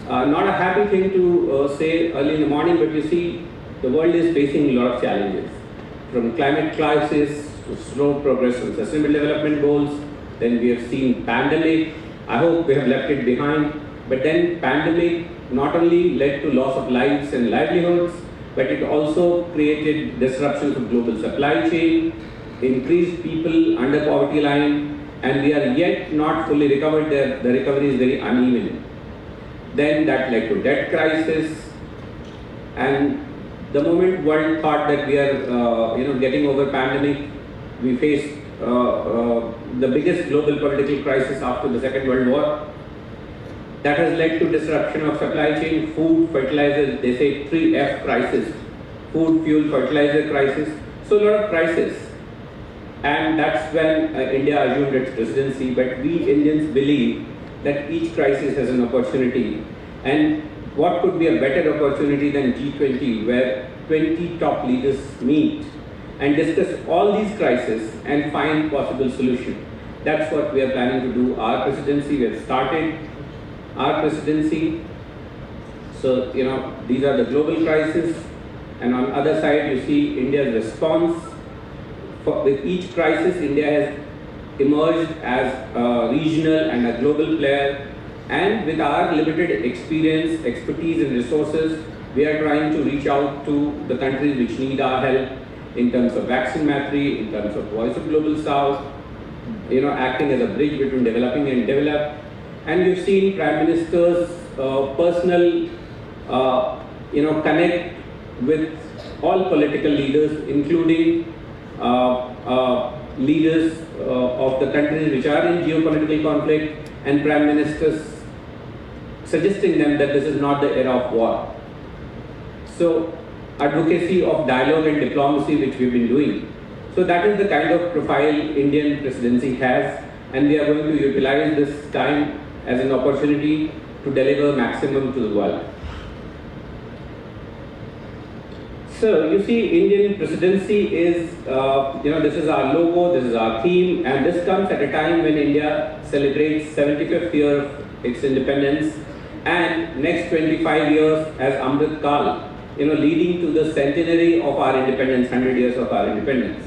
Not a happy thing to say early in the morning, but you see, the world is facing a lot of challenges. From climate crisis to slow progress on sustainable development goals, then we have seen pandemic. I hope we have left it behind. But then pandemic not only led to loss of lives and livelihoods, but it also created disruptions of global supply chain, increased people under poverty line, and we are yet not fully recovered. The recovery is very uneven. Then that led to debt crisis, and the moment world thought that we are getting over pandemic, we faced the biggest global political crisis after the Second World War. That has led to disruption of supply chain, food, fertilizer, they say 3F crisis, food, fuel, fertilizer crisis, so a lot of crisis. And that's when India assumed its presidency, but we Indians believe that each crisis has an opportunity. And what could be a better opportunity than G20, where 20 top leaders meet and discuss all these crises and find possible solution. That's what we are planning to do. Our presidency, we have started our presidency. So, these are the global crises. And on the other side, you see India's response. With each crisis, India has emerged as a regional and a global player. And with our limited experience, expertise and resources, we are trying to reach out to the countries which need our help in terms of vaccine mastery, in terms of voice of global south, acting as a bridge between developing and developed. And we've seen Prime Minister's personal, connect with all political leaders, including leaders of the countries which are in geopolitical conflict, and Prime Ministers suggesting them that this is not the era of war. So, advocacy of dialogue and diplomacy which we've been doing. So that is the kind of profile Indian presidency has, and we are going to utilize this time as an opportunity to deliver maximum to the world. So you see, Indian presidency is, this is our logo, this is our theme, and this comes at a time when India celebrates 75th year of its independence, and next 25 years as Amrit Kal, leading to the centenary of our independence, 100 years of our independence.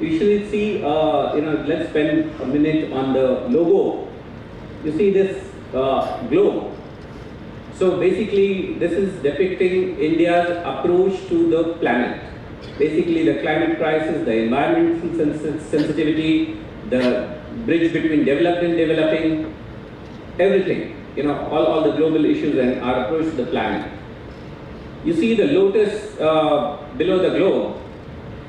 You should see, let's spend a minute on the logo. You see this globe. So basically, this is depicting India's approach to the planet. Basically, the climate crisis, the environmental sensitivity, the bridge between developed and developing, everything. All the global issues and our approach to the planet. You see the lotus below the globe.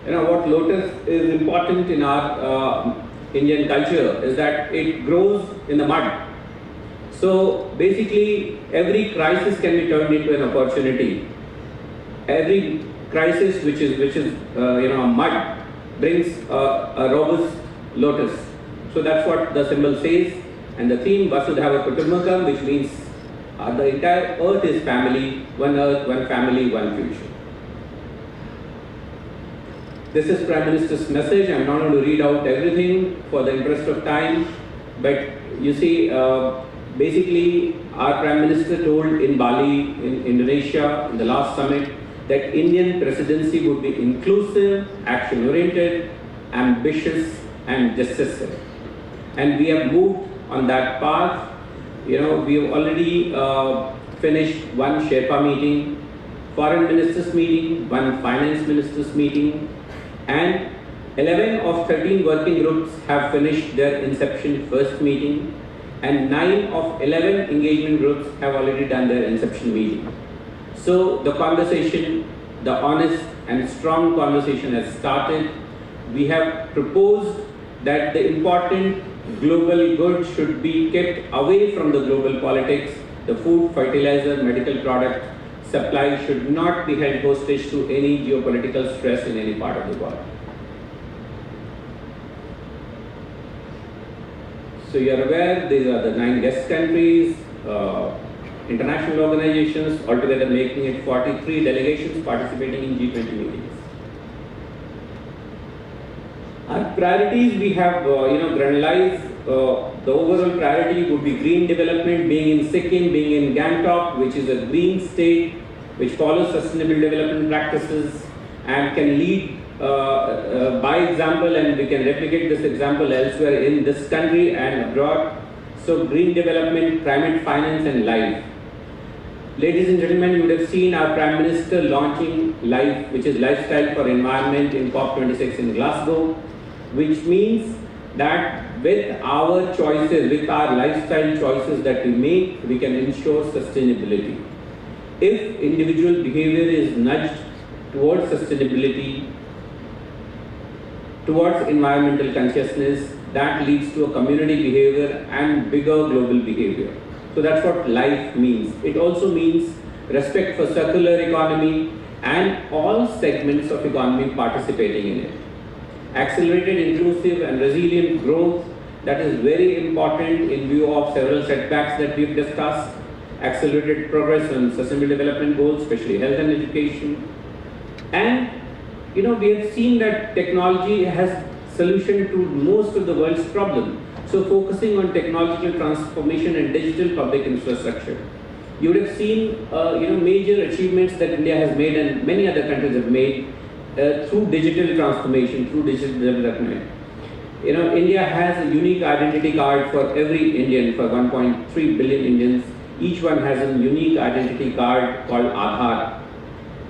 What lotus is important in our Indian culture is that it grows in the mud. So basically, every crisis can be turned into an opportunity. Every crisis which is mud brings a robust lotus. So that's what the symbol says, and the theme Vasudhaiva Kutumbakam, which means the entire earth is family, one earth, one family, one future. This is Prime Minister's message. I'm not going to read out everything for the interest of time, but you see, basically, our Prime Minister told in Bali, in Indonesia, in the last summit, that Indian presidency would be inclusive, action-oriented, ambitious, and decisive. And we have moved on that path. We have already finished one Sherpa meeting, foreign ministers meeting, one finance ministers meeting, and 11 of 13 working groups have finished their inception first meeting, and 9 of 11 engagement groups have already done their inception meeting. So the conversation, the honest and strong conversation has started. We have proposed that the important global good should be kept away from the global politics the food, fertilizer, medical product supply should not be held hostage to any geopolitical stress in any part of the world. So you are aware, these are the 9 guest countries, international organizations, altogether making it 43 delegations participating in G20 meetings. Our priorities, we have granularized. The overall priority would be green development, being in Sikkim, being in Gangtok, which is a green state, which follows sustainable development practices and can lead by example, and we can replicate this example elsewhere in this country and abroad. So green development, climate finance and life. Ladies and gentlemen, you would have seen our Prime Minister launching LIFE, which is Lifestyle for Environment in COP26 in Glasgow, which means that with our choices, with our lifestyle choices that we make, we can ensure sustainability. If individual behavior is nudged towards sustainability, towards environmental consciousness, that leads to a community behavior and bigger global behavior. So that's what life means. It also means respect for circular economy and all segments of economy participating in it. Accelerated, inclusive and resilient growth, that is very important in view of several setbacks that we've discussed. Accelerated progress on sustainable development goals, especially health and education. And we have seen that technology has solution to most of the world's problems. So focusing on technological transformation and digital public infrastructure. You would have seen major achievements that India has made and many other countries have made through digital transformation, through digital development. India has a unique identity card for every Indian, for 1.3 billion Indians. Each one has a unique identity card called Aadhaar.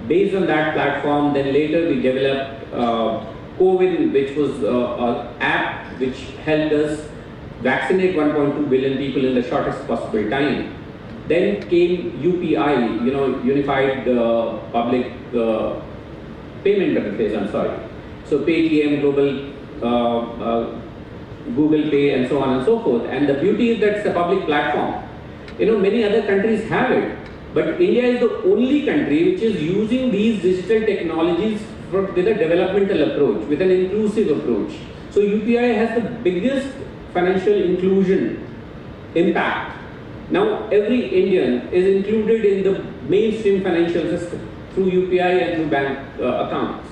Based on that platform, then later we developed COVID, which was an app which helped us vaccinate 1.2 billion people in the shortest possible time. Then came UPI, Unified Public Payment Interface, So Paytm, Google Pay and so on and so forth. And the beauty is that it's a public platform. Many other countries have it. But India is the only country which is using these digital technologies with a developmental approach, with an inclusive approach. So UPI has the biggest financial inclusion impact. Now every Indian is included in the mainstream financial system through UPI and through bank accounts.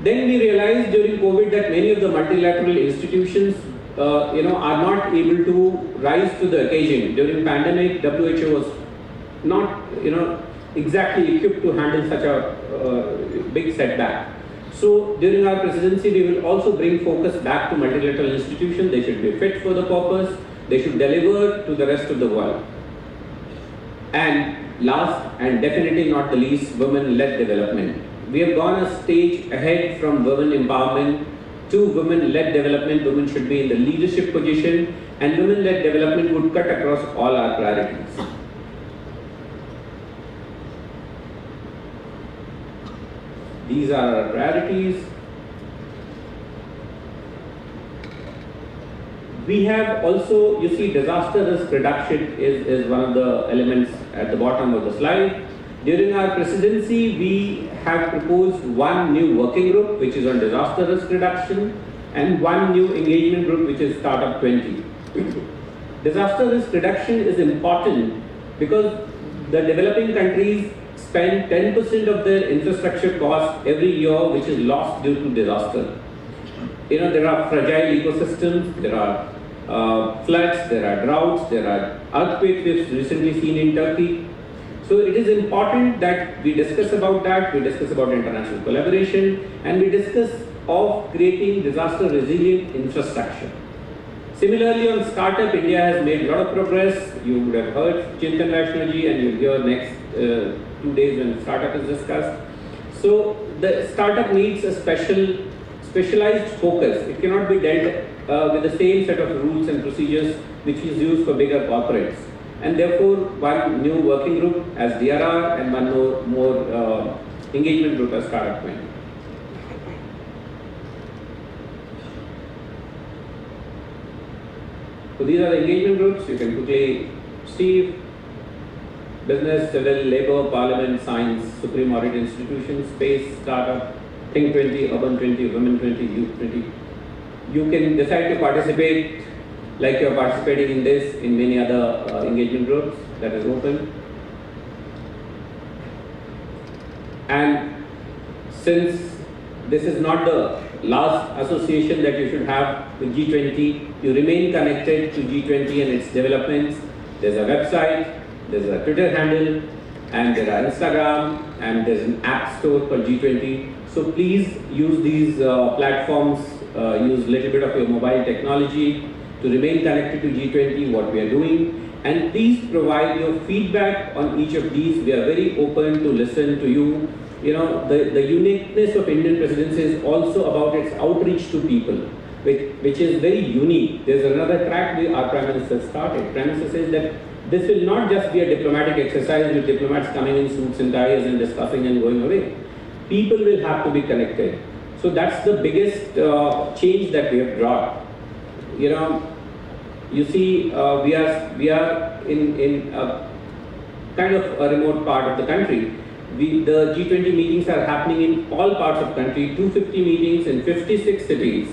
Then we realized during COVID that many of the multilateral institutions are not able to rise to the occasion. During pandemic, WHO was not exactly equipped to handle such a big setback. So during our presidency, we will also bring focus back to multilateral institutions. They should be fit for the purpose. They should deliver to the rest of the world. And last and definitely not the least, women-led development. We have gone a stage ahead from women empowerment to women-led development. Women should be in the leadership position, and women-led development would cut across all our priorities. These are our priorities. We have also, disaster risk reduction is one of the elements at the bottom of the slide. During our presidency, we have proposed one new working group, which is on disaster risk reduction, and one new engagement group, which is Startup 20. Disaster risk reduction is important because the developing countries spend 10% of their infrastructure costs every year, which is lost due to disaster. There are fragile ecosystems, there are floods, there are droughts, there are earthquakes we've recently seen in Turkey. So it is important that we discuss about that, we discuss about international collaboration, and we discuss of creating disaster resilient infrastructure. Similarly, on startup, India has made a lot of progress. You would have heard Chintan Vaishnaji, and you'll hear next 2 days when startup is discussed. So the startup needs a specialized focus. It cannot be dealt with the same set of rules and procedures which is used for bigger corporates. And therefore, one new working group as DRR and one more engagement group as Startup 20. So these are the engagement groups. You can quickly see business, civil, labor, parliament, science, supreme audit institutions, space, startup, think 20, urban 20, women 20, youth 20. You can decide to participate like you're participating in this, in many other engagement groups that is open. And since this is not the last association that you should have with G20, you remain connected to G20 and its developments. There's a website, there's a Twitter handle, and there are Instagram, and there's an app store for G20. So please use these platforms, use a little bit of your mobile technology to remain connected to G20, what we are doing, and please provide your feedback on each of these. We are very open to listen to you. You know, the uniqueness of Indian presidency is also about its outreach to people, which is very unique. There's another track our Prime Minister started. Prime Minister says that this will not just be a diplomatic exercise with diplomats coming in suits and ties and discussing and going away. People will have to be connected. So that's the biggest change that we have brought. You know, you see, we are in a kind of a remote part of the country. The G20 meetings are happening in all parts of the country, 250 meetings in 56 cities.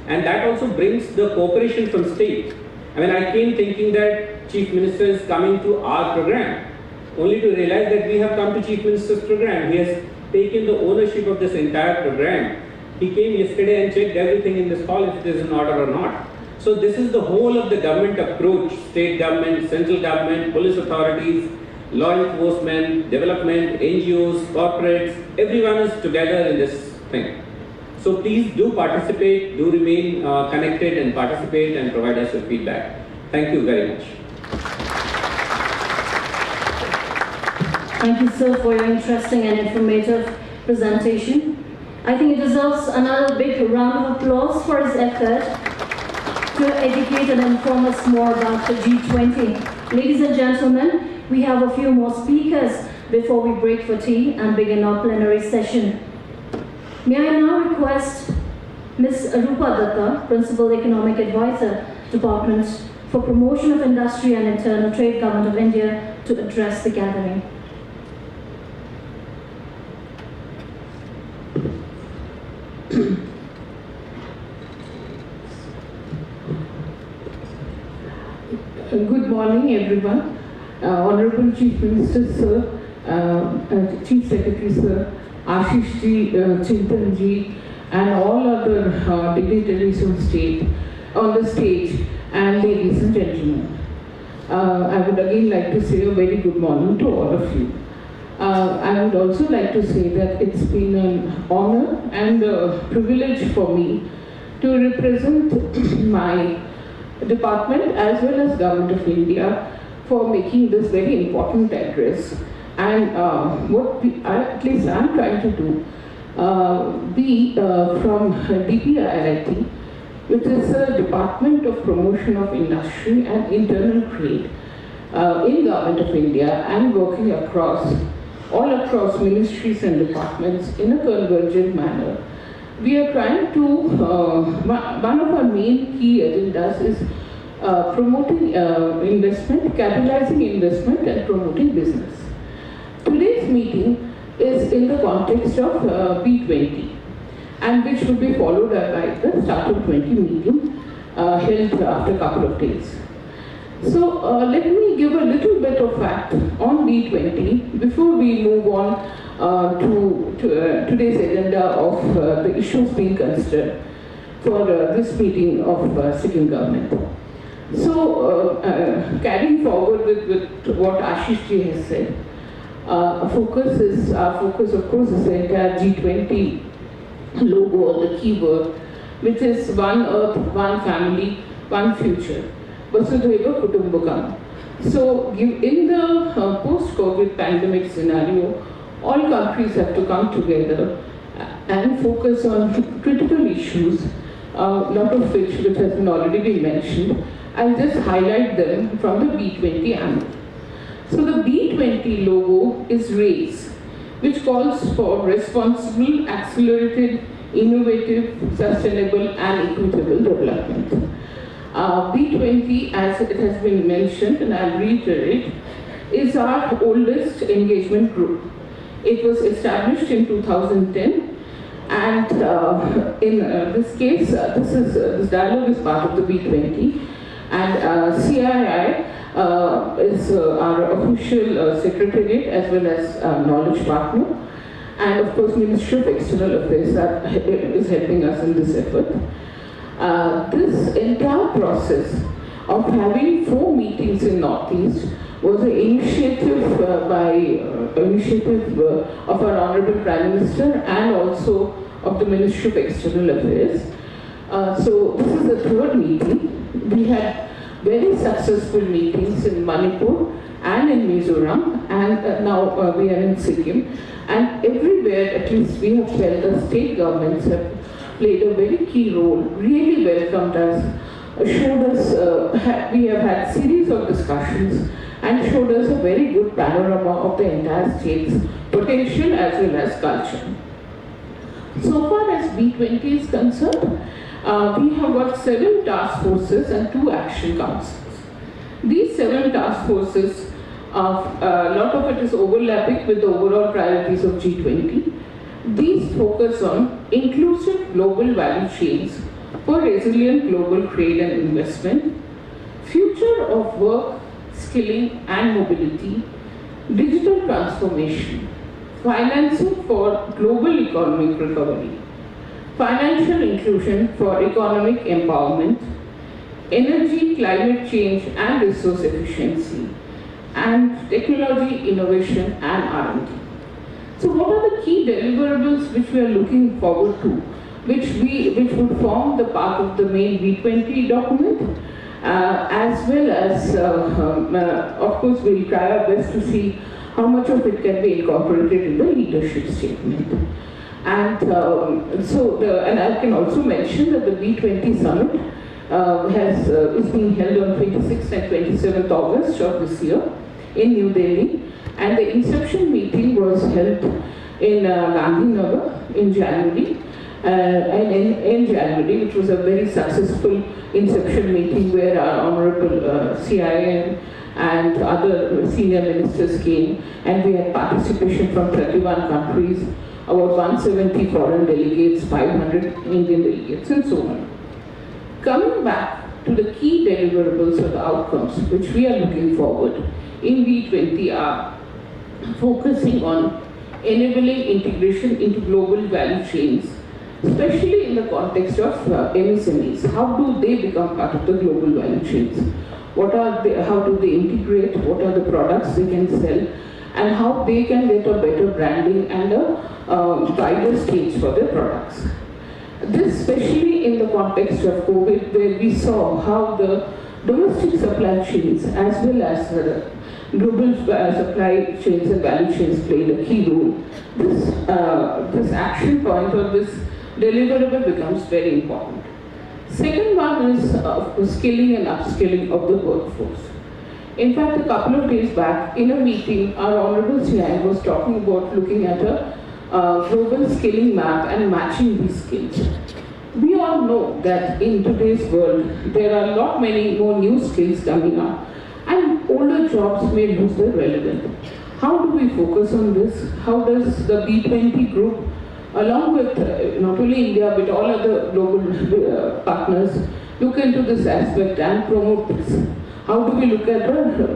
And that also brings the cooperation from state. I mean, I came thinking that Chief Minister is coming to our program, only to realize that we have come to Chief Minister's program. He has taken the ownership of this entire program. He came yesterday and checked everything in this hall if it is in order or not. So this is the whole of the government approach, state government, central government, police authorities, law enforcement, development, NGOs, corporates, everyone is together in this thing. So please do participate, do remain connected and participate and provide us with feedback. Thank you very much. Thank you, sir, for your interesting and informative presentation. I think it deserves another big round of applause for his effort to educate and inform us more about the G20. Ladies and gentlemen, we have a few more speakers before we break for tea and begin our plenary session. May I now request Ms. Rupa Datta, Principal Economic Advisor, Department for Promotion of Industry and Internal Trade, Government of India, to address the gathering. Good morning, everyone. Honorable Chief Minister, Sir, Chief Secretary, Sir, Ashish Ji, Chintan Ji, and all other dignitaries on the stage, and ladies and gentlemen. I would again like to say a very good morning to all of you. I would also like to say that it's been an honor and a privilege for me to represent my department as well as Government of India for making this very important address. And at least I'm trying to do, from DPIIT, which is the Department of Promotion of Industry and Internal Trade in Government of India, and working all across ministries and departments in a convergent manner. We are trying to, one of our main key agendas is promoting investment, capitalizing investment and promoting business. Today's meeting is in the context of B20, and which will be followed by the Start of 20 meeting held after a couple of days. So let me give a little bit of fact on B20 before we move on to today's agenda of the issues being considered for this meeting of Sikkim government. So carrying forward with what Ashish Ji has said, our focus of course is the entire G20 logo or the keyword, which is one earth, one family, one future. Vasudhaiva Kutumbakam. So in the post-COVID pandemic scenario, all countries have to come together and focus on critical issues, a lot of which has already been mentioned. I'll just highlight them from the B20 angle. So the B20 logo is RACE, which calls for responsible, accelerated, innovative, sustainable and equitable development. B20, as it has been mentioned, and I'll reiterate, is our oldest engagement group. It was established in 2010, and in this case, this dialogue is part of the B20, and CII is our official secretariat as well as knowledge partner, and of course Ministry of External Affairs is helping us in this effort. This entire process of having 4 meetings in Northeast was an initiative of our Honorable Prime Minister and also of the Ministry of External Affairs. So this is the 3rd meeting. We had very successful meetings in Manipur and in Mizoram, and now we are in Sikkim. And everywhere, at least we have felt, the state governments have played a very key role, really welcomed us, showed us, we have had series of discussions and showed us a very good panorama of the entire state's potential as well as culture. So far as B20 is concerned, we have got 7 task forces and 2 action councils. These 7 task forces, a lot of it is overlapping with the overall priorities of G20. These focus on inclusive global value chains for resilient global trade and investment, future of work, skilling and mobility, digital transformation, financing for global economic recovery, financial inclusion for economic empowerment, energy, climate change and resource efficiency, and technology, innovation and R&D. So what are the key deliverables which we are looking forward to, which would form the part of the main B20 document, as well as, of course, we'll try our best to see how much of it can be incorporated in the leadership statement. And and I can also mention that the B20 summit is being held on 26th and 27th August of this year in New Delhi, and the inception meeting was held in Gandhinagar in January, in January, which was a very successful inception meeting where our Honorable CIM and other senior ministers came, and we had participation from 31 countries, about 170 foreign delegates, 500 Indian delegates, and so on. Coming back to the key deliverables or the outcomes which we are looking forward in B20 are focusing on enabling integration into global value chains, especially in the context of MSMEs. How do they become part of the global value chains? How do they integrate? What are the products they can sell? And how they can get a better branding and a wider stage for their products. This especially in the context of COVID, where we saw how the domestic supply chains as well as the global supply chains and value chains played a key role. This action point or this deliverable becomes very important. Second one is skilling and upskilling of the workforce. In fact, a couple of days back in a meeting, our Honorable CI was talking about looking at a global skilling map and matching these skills. We all know that in today's world, there are many more new skills coming up, and older jobs may lose their relevance. How do we focus on this? How does the B20 group, along with not only India but all other global partners, look into this aspect and promote this? How do we look at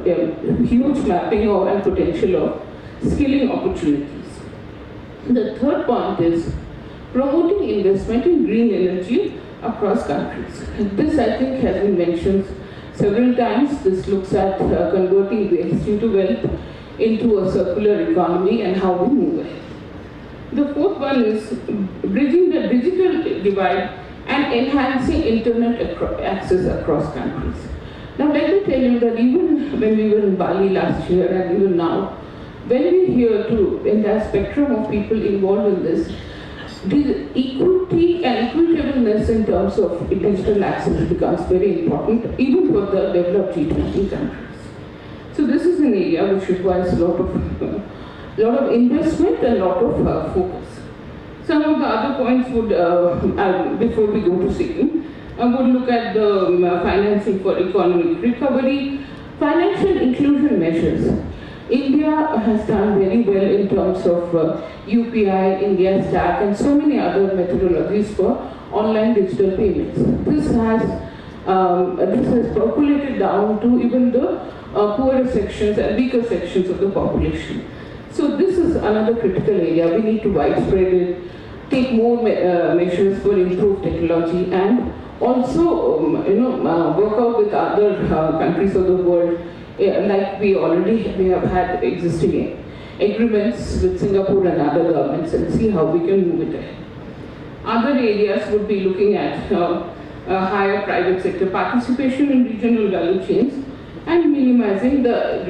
the huge mapping and potential of skilling opportunities? The third point is promoting investment in green energy across countries. And this, I think, has been mentioned several times. This looks at converting waste into wealth into a circular economy and how we move ahead. The fourth one is bridging the digital divide and enhancing internet access across countries. Now let me tell you that even when we were in Bali last year and even now, when we hear to entire spectrum of people involved in this, the equity and equitableness in terms of digital access becomes very important, even for the developed G20 countries. So this is an area which requires a lot of investment and a lot of focus. Some of the other points would, before we go to Sikkim, would look at the financing for economic recovery, financial inclusion measures. India has done very well in terms of UPI, India Stack, and so many other methodologies for online digital payments. This has percolated down to even the poorer sections and weaker sections of the population. So this is another critical area. We need to widespread it, take more measures for improved technology, and also work out with other countries of the world. Like we have had existing agreements with Singapore and other governments, and see how we can move it ahead. Other areas would be looking at higher private sector participation in regional value chains and minimizing the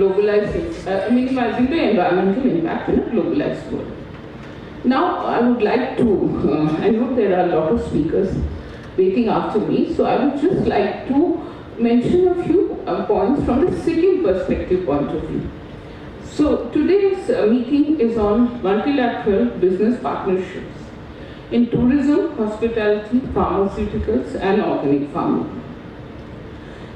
minimizing the environmental impact in a globalized world. Now, I would like to, I know there are a lot of speakers waiting after me, so I would just like to mention a few points from the Sikkim perspective point of view. So today's meeting is on multilateral business partnerships in tourism, hospitality, pharmaceuticals, and organic farming.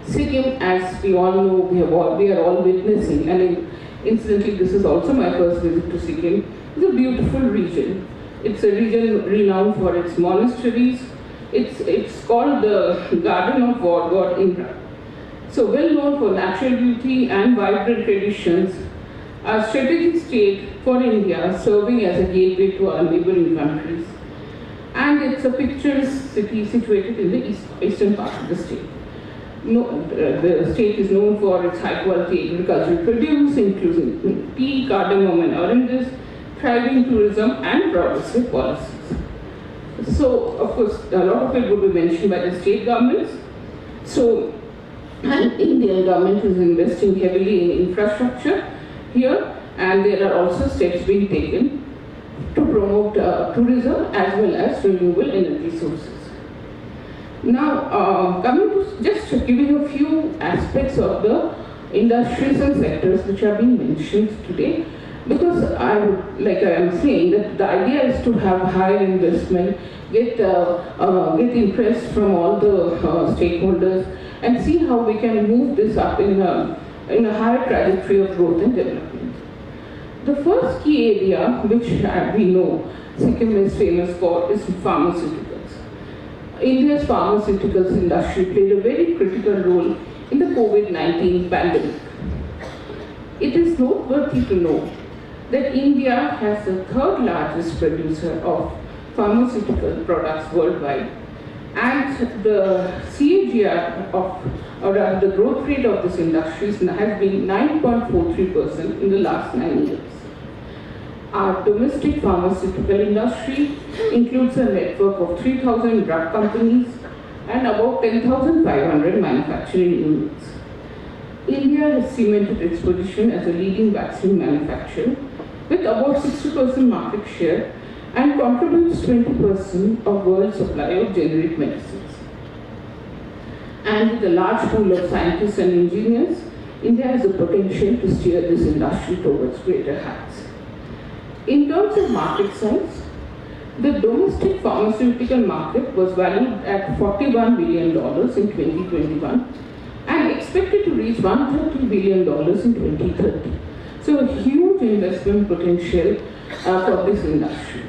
Sikkim, as we all know, we are all witnessing, and incidentally, this is also my first visit to Sikkim. It's a beautiful region. It's a region renowned for its monasteries. It's called the Garden of War God Indra. So well known for natural beauty and vibrant traditions, a strategic state for India, serving as a gateway to our neighboring countries. And it's a picturesque city situated in the eastern part of the state. The state is known for its high quality agricultural produce, including tea, cardamom, and oranges, thriving tourism, and progressive policies. So, of course, a lot of it would be mentioned by the state governments. So, and Indian government is investing heavily in infrastructure here, and there are also steps being taken to promote tourism as well as renewable energy sources. Now, coming to just giving a few aspects of the industries and sectors which are being mentioned today, because like I am saying, that the idea is to have higher investment, get interest from all the stakeholders, and see how we can move this up in a higher trajectory of growth and development. The first key area which we know Sikkim is famous for is pharmaceuticals. India's pharmaceuticals industry played a very critical role in the COVID-19 pandemic. It is noteworthy to know that India has the third largest producer of pharmaceutical products worldwide, and the CAGR the growth rate of this industry has been 9.43% in the last 9 years. Our domestic pharmaceutical industry includes a network of 3,000 drug companies and about 10,500 manufacturing units. India has cemented its position as a leading vaccine manufacturer with about 60% market share and contributes 20% of world supply of generic medicines. And with a large pool of scientists and engineers, India has the potential to steer this industry towards greater heights. In terms of market size, the domestic pharmaceutical market was valued at $41 billion in 2021 and expected to reach $130 billion in 2030. So a huge investment potential for this industry.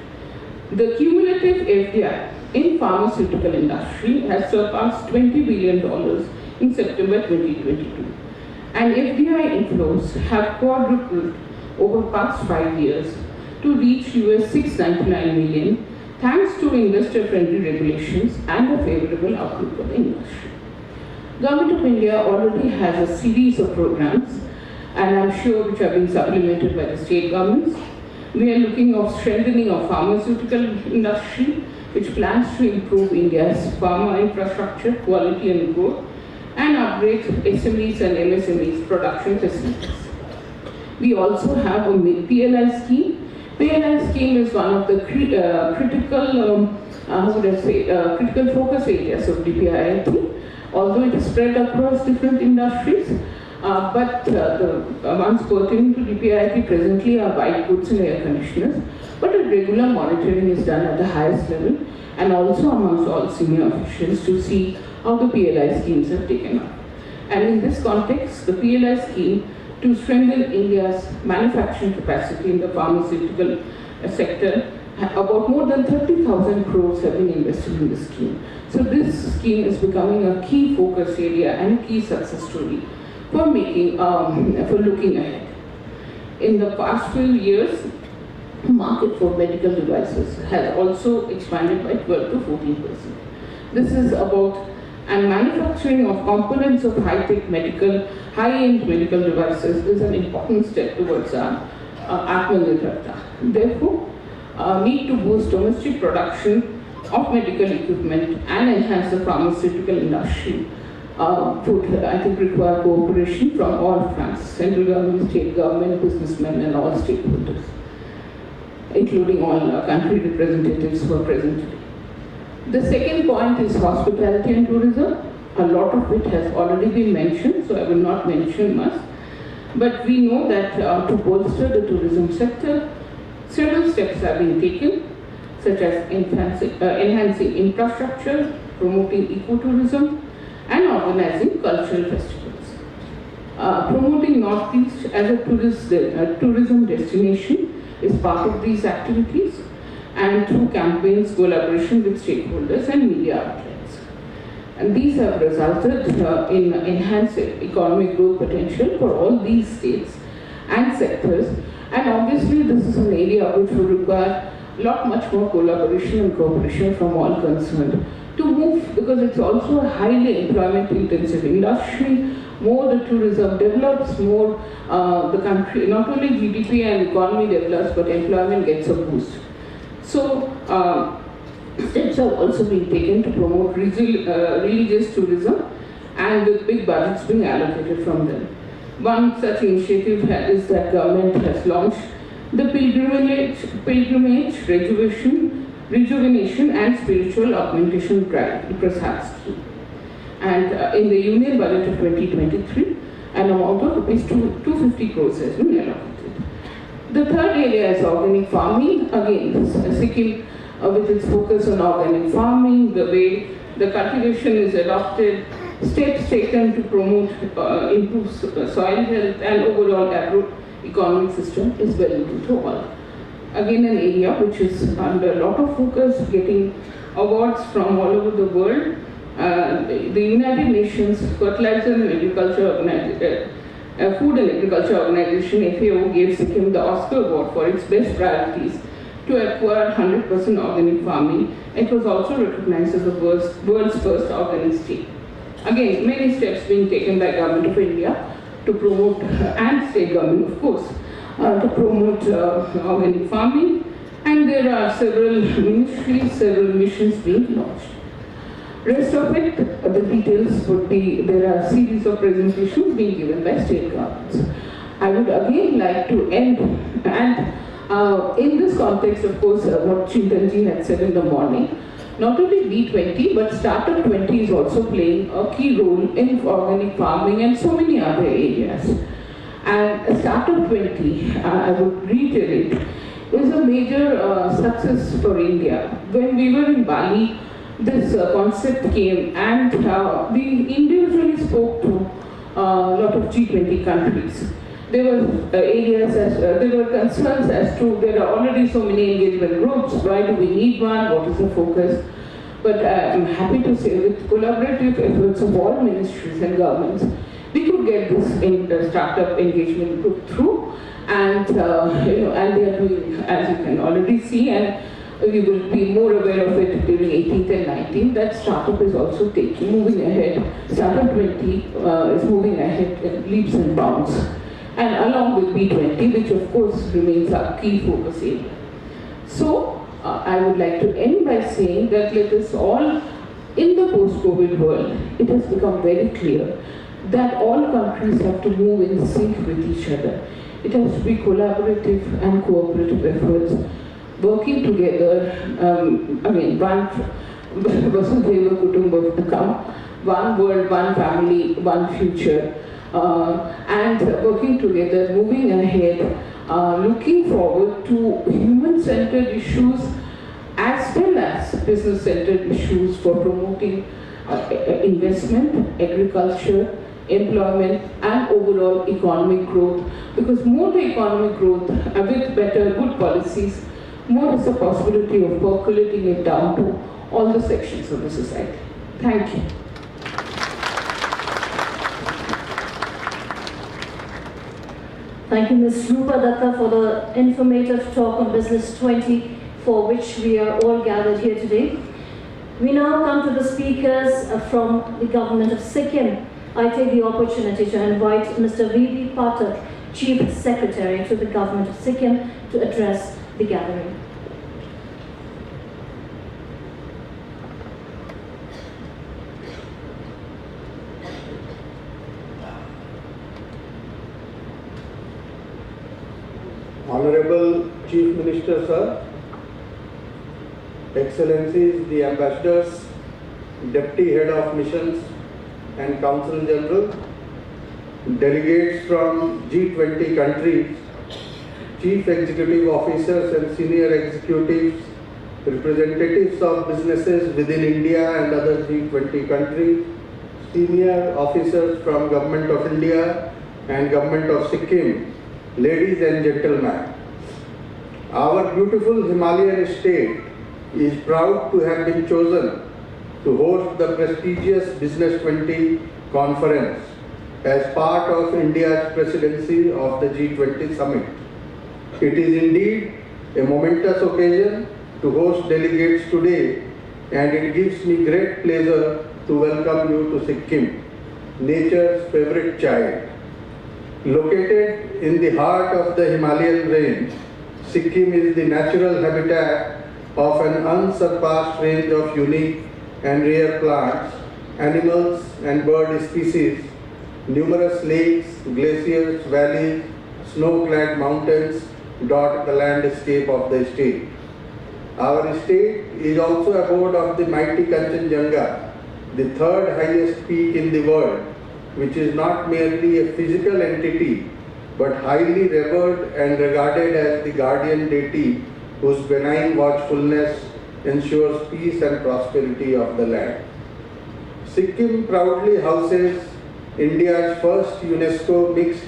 The cumulative FDI in pharmaceutical industry has surpassed $20 billion in September 2022. And FDI inflows have quadrupled over the past 5 years to reach $699 million, thanks to investor-friendly regulations and a favorable outlook for the industry. Government of India already has a series of programs, and I'm sure which are being supplemented by the state governments. We are looking at strengthening of pharmaceutical industry, which plans to improve India's pharma infrastructure, quality and growth, and upgrade SMEs and MSMEs production facilities. We also have a PLI scheme. PLI scheme is one of the critical focus areas of DPIIT, although it is spread across different industries. But the ones pertaining to DPIIT presently are white goods and air conditioners, but a regular monitoring is done at the highest level and also amongst all senior officials to see how the PLI schemes have taken up. And in this context, the PLI scheme to strengthen India's manufacturing capacity in the pharmaceutical sector, about more than 30,000 crores have been invested in this scheme. So this scheme is becoming a key focus area and a key success story for looking ahead. In the past few years, the market for medical devices has also expanded by 12 to 14%. This is about manufacturing of components of high-tech medical, high-end medical devices is an important step towards Atmanirbharta. Therefore, need to boost domestic production of medical equipment and enhance the pharmaceutical industry would, I think, require cooperation from all fronts, central government, state government, businessmen and all stakeholders, including all country representatives who are present today. The second point is hospitality and tourism. A lot of it has already been mentioned, so I will not mention much. But we know that to bolster the tourism sector, several steps have been taken, such as enhancing infrastructure, promoting ecotourism, and organizing cultural festivals. Promoting Northeast as a tourism destination is part of these activities, and through campaigns, collaboration with stakeholders and media outlets. And these have resulted in enhanced economic growth potential for all these states and sectors. And obviously, this is an area which will require much more collaboration and cooperation from all concerned to move, because it's also a highly employment-intensive industry. More the tourism develops, more the country, not only GDP and economy develops, but employment gets a boost. So, steps have also been taken to promote religious tourism, and with big budgets being allocated from them. One such initiative is that government has launched the pilgrimage, rejuvenation and spiritual augmentation drive, PRASAD scheme. And in the Union Budget of 2023, an amount of rupees 250 crores has been allocated. The third area is organic farming. Again, Sikkim, with its focus on organic farming, the way the cultivation is adopted, steps taken to promote, improve soil health and overall agro-economic system is well known to all. Again, an area which is under a lot of focus, getting awards from all over the world. The United Nations Fertilizer and Agriculture Food and Agriculture Organization, FAO, gave Sikkim the Oscar Award for its best priorities to acquire 100% organic farming. It was also recognized as the world's first organic state. Again, many steps being taken by Government of India to promote, and state government of course, to promote organic farming, and there are several ministries, several missions being launched. Rest of it, the details would be, there are a series of presentations being given by state governments. I would again like to end, and in this context, of course, what Chintanji had said in the morning, not only B20, but Startup 20 is also playing a key role in organic farming and so many other areas. And Startup 20, I would reiterate, is a major success for India. When we were in Bali, this concept came, and we individually spoke to a lot of G20 countries. There were areas, there were concerns as to there are already so many engagement groups, why do we need one, what is the focus? But I'm happy to say with collaborative efforts of all ministries and governments, we could get this in the startup engagement group through, and and they are doing, as you can already see, and we will be more aware of it during 18th and 19th, that startup is also moving ahead. Startup 20 is moving ahead in leaps and bounds, and along with B20, which of course remains our key focus area. So I would like to end by saying that let us all, in the post-COVID world, it has become very clear that all countries have to move in sync with each other. It has to be collaborative and cooperative efforts, working together, one Vasudhaiva Kutumbakam, one world, one family, one future, and working together, moving ahead, looking forward to human-centered issues as well as business-centered issues for promoting investment, agriculture, employment and overall economic growth, because more the economic growth with better good policies, more is the possibility of percolating it down to all the sections of the society. Thank you. Thank you, Ms. Rupa Datta, for the informative talk on Business 20, for which we are all gathered here today. We now come to the speakers from the government of Sikkim. I take the opportunity to invite Mr. V.B. Pathak, Chief Secretary to the government of Sikkim, to address the gathering. Honorable Chief Minister, Sir, Excellencies, the Ambassadors, Deputy Head of Missions and Consul General, delegates from G20 countries, Chief Executive Officers and Senior Executives, representatives of businesses within India and other G20 countries, senior officers from Government of India and Government of Sikkim, ladies and gentlemen, our beautiful Himalayan state is proud to have been chosen to host the prestigious Business 20 conference as part of India's presidency of the G20 summit. It is indeed a momentous occasion to host delegates today, and it gives me great pleasure to welcome you to Sikkim, nature's favorite child. Located in the heart of the Himalayan range, Sikkim is the natural habitat of an unsurpassed range of unique and rare plants, animals and bird species. Numerous lakes, glaciers, valleys, snow-clad mountains dot the landscape of the state. Our state is also abode of the mighty Kanchenjunga, the third highest peak in the world, which is not merely a physical entity, but highly revered and regarded as the guardian deity whose benign watchfulness ensures peace and prosperity of the land. Sikkim proudly houses India's first UNESCO mixed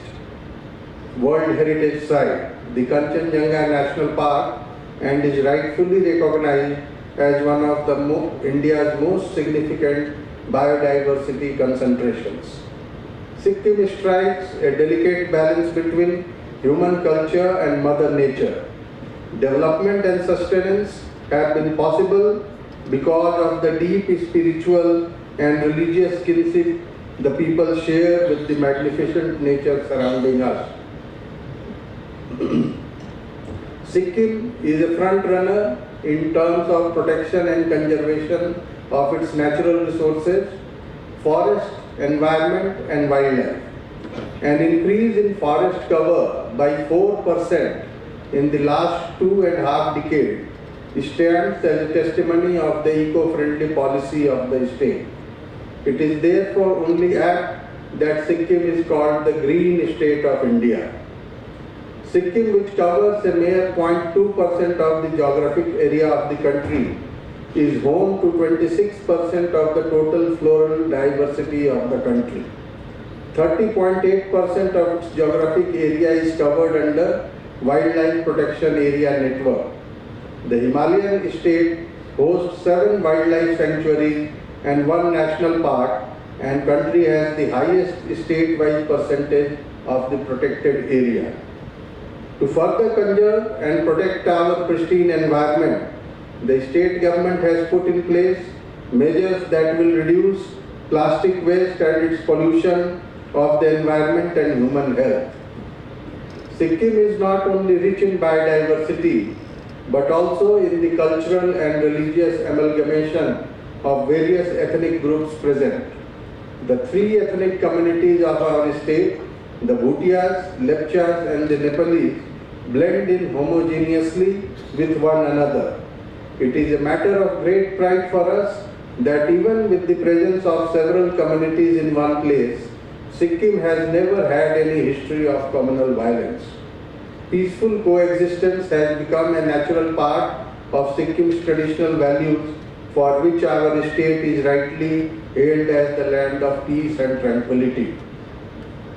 World Heritage Site, the Kanchenjunga National Park, and is rightfully recognized as one of the India's most significant biodiversity concentrations. Sikkim strikes a delicate balance between human culture and Mother Nature. Development and sustenance have been possible because of the deep spiritual and religious kinship the people share with the magnificent nature surrounding us. Sikkim is a front runner in terms of protection and conservation of its natural resources, forest, environment and wildlife. An increase in forest cover by 4% in the last 2.5 decades stands as a testimony of the eco-friendly policy of the state. It is therefore only apt that Sikkim is called the Green State of India. Sikkim, which covers a mere 0.2% of the geographic area of the country, is home to 26% of the total floral diversity of the country. 30.8% of its geographic area is covered under Wildlife Protection Area Network. The Himalayan state hosts 7 wildlife sanctuaries and 1 national park, and country has the highest state-wise percentage of the protected area. To further conserve and protect our pristine environment, the state government has put in place measures that will reduce plastic waste and its pollution of the environment and human health. Sikkim is not only rich in biodiversity, but also in the cultural and religious amalgamation of various ethnic groups present. The 3 ethnic communities of our state, the Bhutias, Lepchas and the Nepalese, blend in homogeneously with one another. It is a matter of great pride for us that even with the presence of several communities in one place, Sikkim has never had any history of communal violence. Peaceful coexistence has become a natural part of Sikkim's traditional values, for which our state is rightly hailed as the land of peace and tranquility.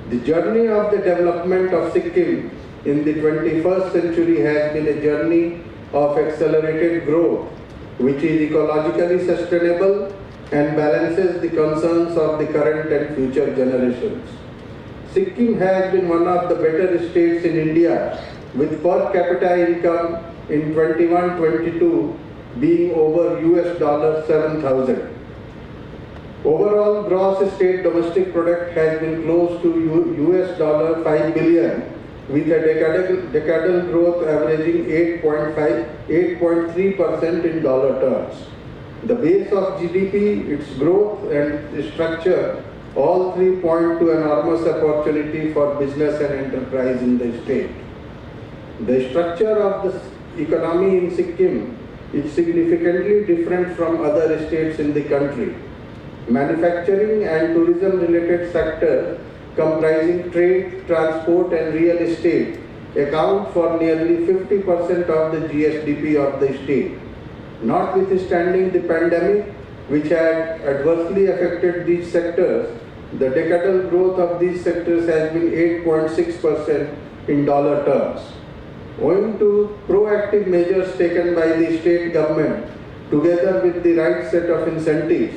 The journey of the development of Sikkim in the 21st century has been a journey of accelerated growth, which is ecologically sustainable and balances the concerns of the current and future generations. Sikkim has been one of the better states in India, with per capita income in 21-22 being over $7,000. Overall gross state domestic product has been close to $5 billion, with a decadal growth averaging 8.3% in dollar terms. The base of GDP, its growth and structure, all three point to enormous opportunity for business and enterprise in the state. The structure of the economy in Sikkim is significantly different from other states in the country. Manufacturing and tourism related sectors comprising trade, transport and real estate account for nearly 50% of the GSDP of the state. Notwithstanding the pandemic, which had adversely affected these sectors, the decadal growth of these sectors has been 8.6% in dollar terms. Owing to proactive measures taken by the state government, together with the right set of incentives,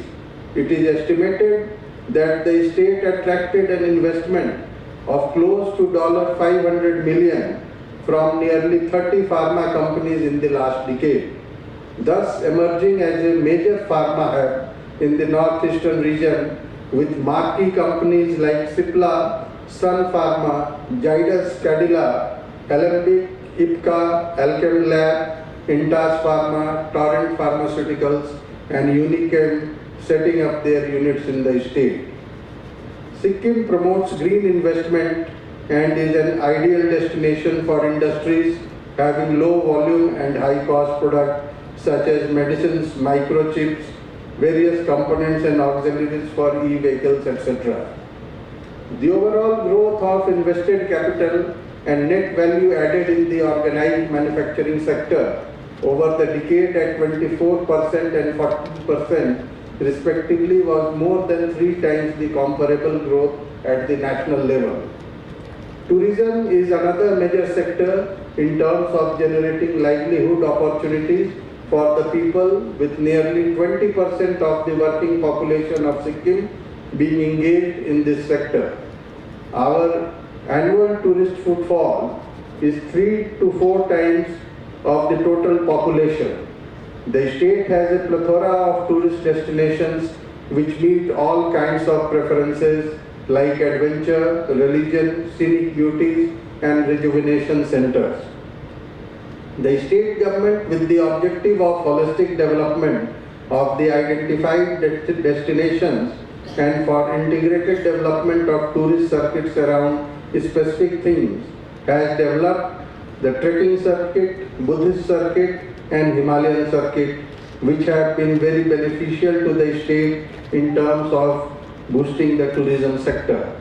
it is estimated that the state attracted an investment of close to $500 million from nearly 30 pharma companies in the last decade, thus emerging as a major pharma hub in the northeastern region, with marquee companies like Cipla, Sun Pharma, Zydus Cadila, Alembic, Ipca, Alchem Lab, Intas Pharma, Torrent Pharmaceuticals and Unichem setting up their units in the state. Sikkim promotes green investment and is an ideal destination for industries having low volume and high cost products such as medicines, microchips, various components and auxiliaries for e-vehicles, etc. The overall growth of invested capital and net value added in the organized manufacturing sector over the decade at 24% and 40% respectively was more than 3 times the comparable growth at the national level. Tourism is another major sector in terms of generating livelihood opportunities for the people, with nearly 20% of the working population of Sikkim being engaged in this sector. Our annual tourist footfall is 3 to 4 times of the total population. The state has a plethora of tourist destinations which meet all kinds of preferences like adventure, religion, scenic beauties and rejuvenation centers. The state government, with the objective of holistic development of the identified destinations and for integrated development of tourist circuits around specific themes, has developed the trekking circuit, Buddhist circuit and Himalayan circuit, which have been very beneficial to the state in terms of boosting the tourism sector.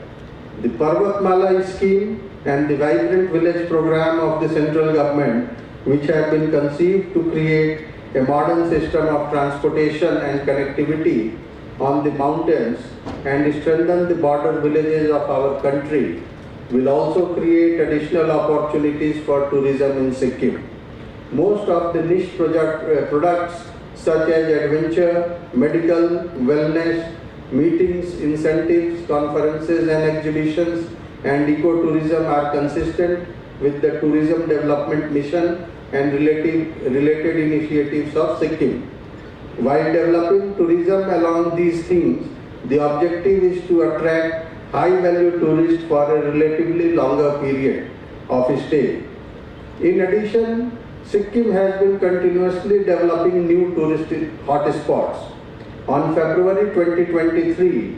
The Parvatmala scheme and the Vibrant Village program of the central government, which have been conceived to create a modern system of transportation and connectivity on the mountains and strengthen the border villages of our country, will also create additional opportunities for tourism in Sikkim. Most of the niche products such as adventure, medical, wellness, meetings, incentives, conferences and exhibitions and ecotourism are consistent with the tourism development mission and related initiatives of Sikkim. While developing tourism along these themes, the objective is to attract high-value tourists for a relatively longer period of stay. In addition, Sikkim has been continuously developing new tourist hotspots. On February 2023,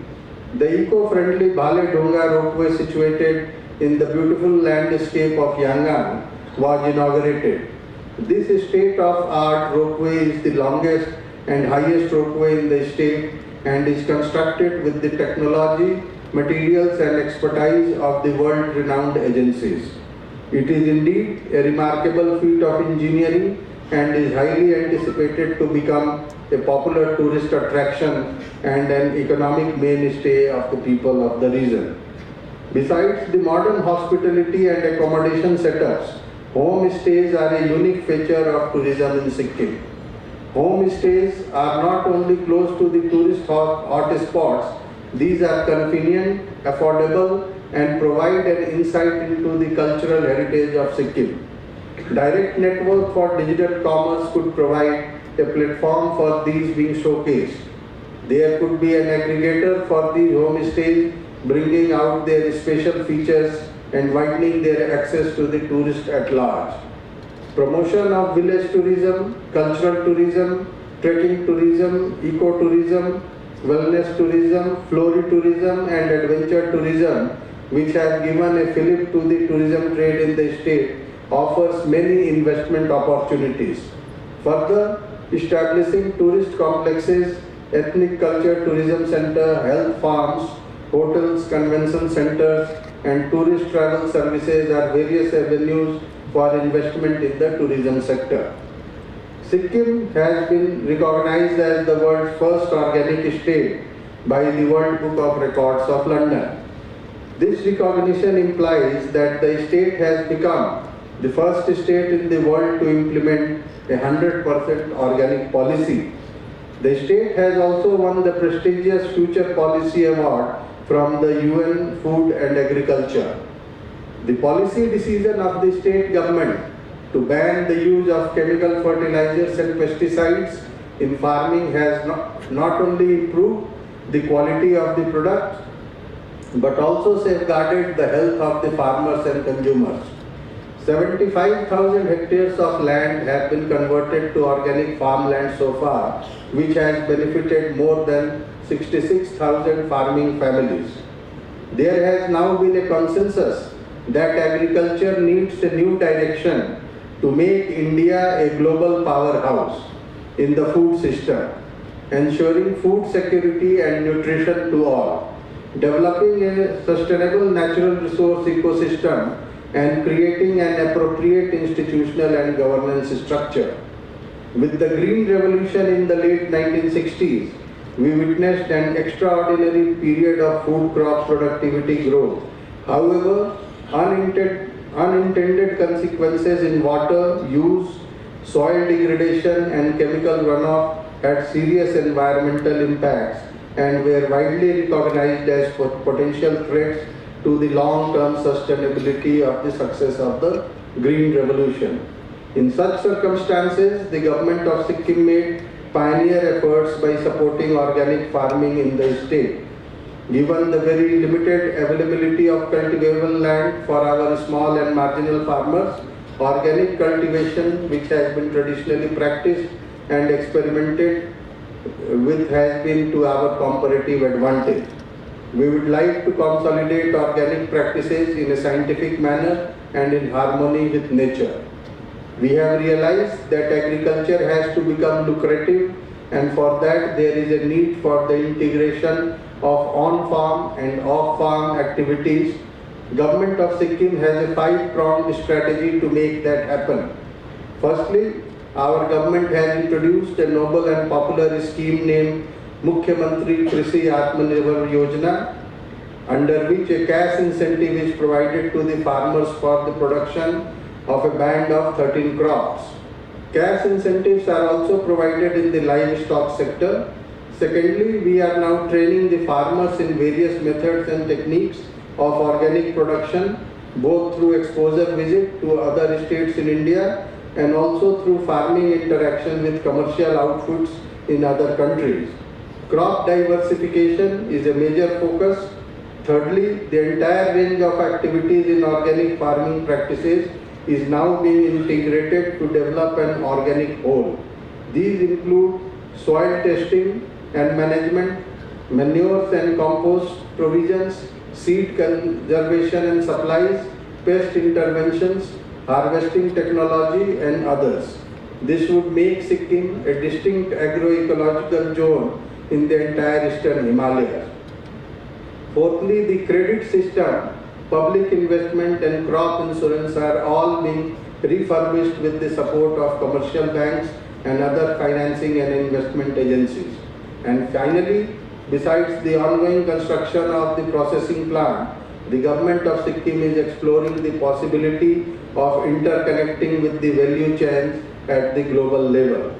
the eco-friendly Bale Donga ropeway situated in the beautiful landscape of Yangon was inaugurated. This state-of-art ropeway is the longest and highest ropeway in the state and is constructed with the technology, materials and expertise of the world-renowned agencies. It is indeed a remarkable feat of engineering and is highly anticipated to become a popular tourist attraction and an economic mainstay of the people of the region. Besides the modern hospitality and accommodation setups, homestays are a unique feature of tourism in Sikkim. Homestays are not only close to the tourist hotspots, these are convenient, affordable, and provide an insight into the cultural heritage of Sikkim. Direct network for digital commerce could provide a platform for these being showcased. There could be an aggregator for these homestays, bringing out their special features and widening their access to the tourist at large. Promotion of village tourism, cultural tourism, trekking tourism, ecotourism, wellness tourism, floritourism and adventure tourism, which has given a fillip to the tourism trade in the state, offers many investment opportunities. Further, establishing tourist complexes, ethnic culture tourism center, health farms, hotels, convention centers and tourist travel services are various avenues for investment in the tourism sector. Sikkim has been recognized as the world's first organic state by the World Book of Records of London. This recognition implies that the state has become the first state in the world to implement a 100% organic policy. The state has also won the prestigious Future Policy Award from the UN Food and Agriculture. The policy decision of the state government to ban the use of chemical fertilizers and pesticides in farming has not only improved the quality of the product, but also safeguarded the health of the farmers and consumers. 75,000 hectares of land have been converted to organic farmland so far, which has benefited more than 66,000 farming families. There has now been a consensus that agriculture needs a new direction to make India a global powerhouse in the food system, ensuring food security and nutrition to all, developing a sustainable natural resource ecosystem, and creating an appropriate institutional and governance structure. With the Green Revolution in the late 1960s, we witnessed an extraordinary period of food crop productivity growth. However, unintended consequences in water use, soil degradation and chemical runoff had serious environmental impacts and were widely recognized as potential threats to the long-term sustainability of the success of the Green Revolution. In such circumstances, the government of Sikkim made pioneer efforts by supporting organic farming in the state. Given the very limited availability of cultivable land for our small and marginal farmers, organic cultivation, which has been traditionally practiced and experimented with, has been to our comparative advantage. We would like to consolidate organic practices in a scientific manner and in harmony with nature. We have realized that agriculture has to become lucrative, and for that there is a need for the integration of on-farm and off-farm activities. Government of Sikkim has a 5-pronged strategy to make that happen. Firstly, our government has introduced a noble and popular scheme named Mukhyamantri Krishi Atmanirbhar Yojana, under which a cash incentive is provided to the farmers for the production of a band of 13 crops. Cash incentives are also provided in the livestock sector. Secondly, we are now training the farmers in various methods and techniques of organic production, both through exposure visit to other states in India and also through farming interaction with commercial outputs in other countries. Crop diversification is a major focus. Thirdly, the entire range of activities in organic farming practices is now being integrated to develop an organic whole. These include soil testing and management, manures and compost provisions, seed conservation and supplies, pest interventions, harvesting technology and others. This would make Sikkim a distinct agroecological zone in the entire eastern Himalayas. Fourthly, the credit system, public investment and crop insurance are all being refurbished with the support of commercial banks and other financing and investment agencies. And finally, besides the ongoing construction of the processing plant, the government of Sikkim is exploring the possibility of interconnecting with the value chains at the global level.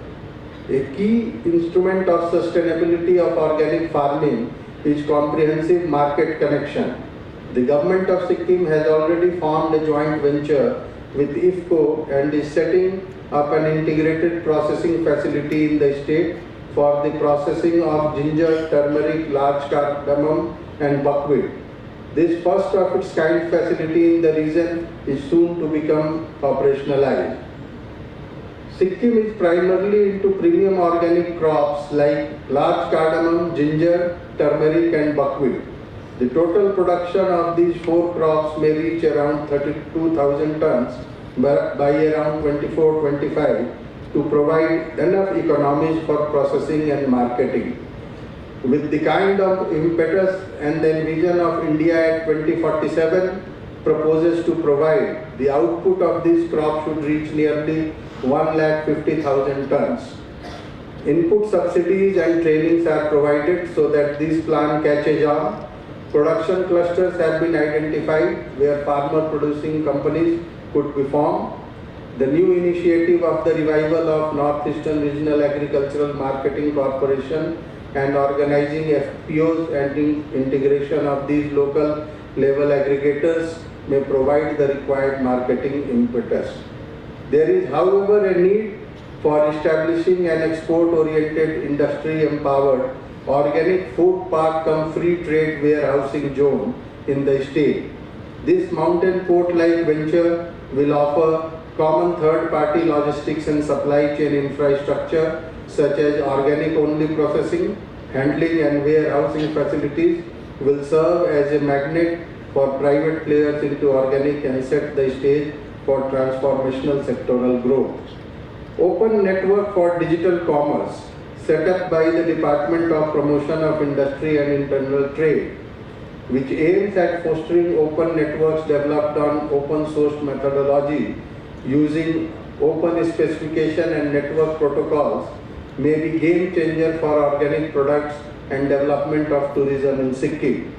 A key instrument of sustainability of organic farming is comprehensive market connection. The government of Sikkim has already formed a joint venture with IFCO and is setting up an integrated processing facility in the state for the processing of ginger, turmeric, large cardamom and buckwheat. This first of its kind facility in the region is soon to become operationalized. Sikkim is primarily into premium organic crops like large cardamom, ginger, turmeric and buckwheat. The total production of these four crops may reach around 32,000 tons by around 24-25 to provide enough economies for processing and marketing. With the kind of impetus and the vision of India at 2047 proposes to provide, the output of these crops should reach nearly 150,000 tons. Input subsidies and trainings are provided so that this plan catches on. Production clusters have been identified where farmer producing companies could be formed. The new initiative of the revival of Northeastern Regional Agricultural Marketing Corporation and organizing FPOs and integration of these local level aggregators may provide the required marketing impetus. There is, however, a need for establishing an export-oriented, industry-empowered, organic food park cum free trade warehousing zone in the state. This mountain port-like venture will offer common third-party logistics and supply chain infrastructure such as organic-only processing, handling and warehousing facilities will serve as a magnet for private players into organic and set the stage for transformational sectoral growth. Open network for digital commerce set up by the Department of Promotion of Industry and Internal Trade, which aims at fostering open networks developed on open source methodology using open specification and network protocols, may be game changer for organic products and development of tourism in Sikkim.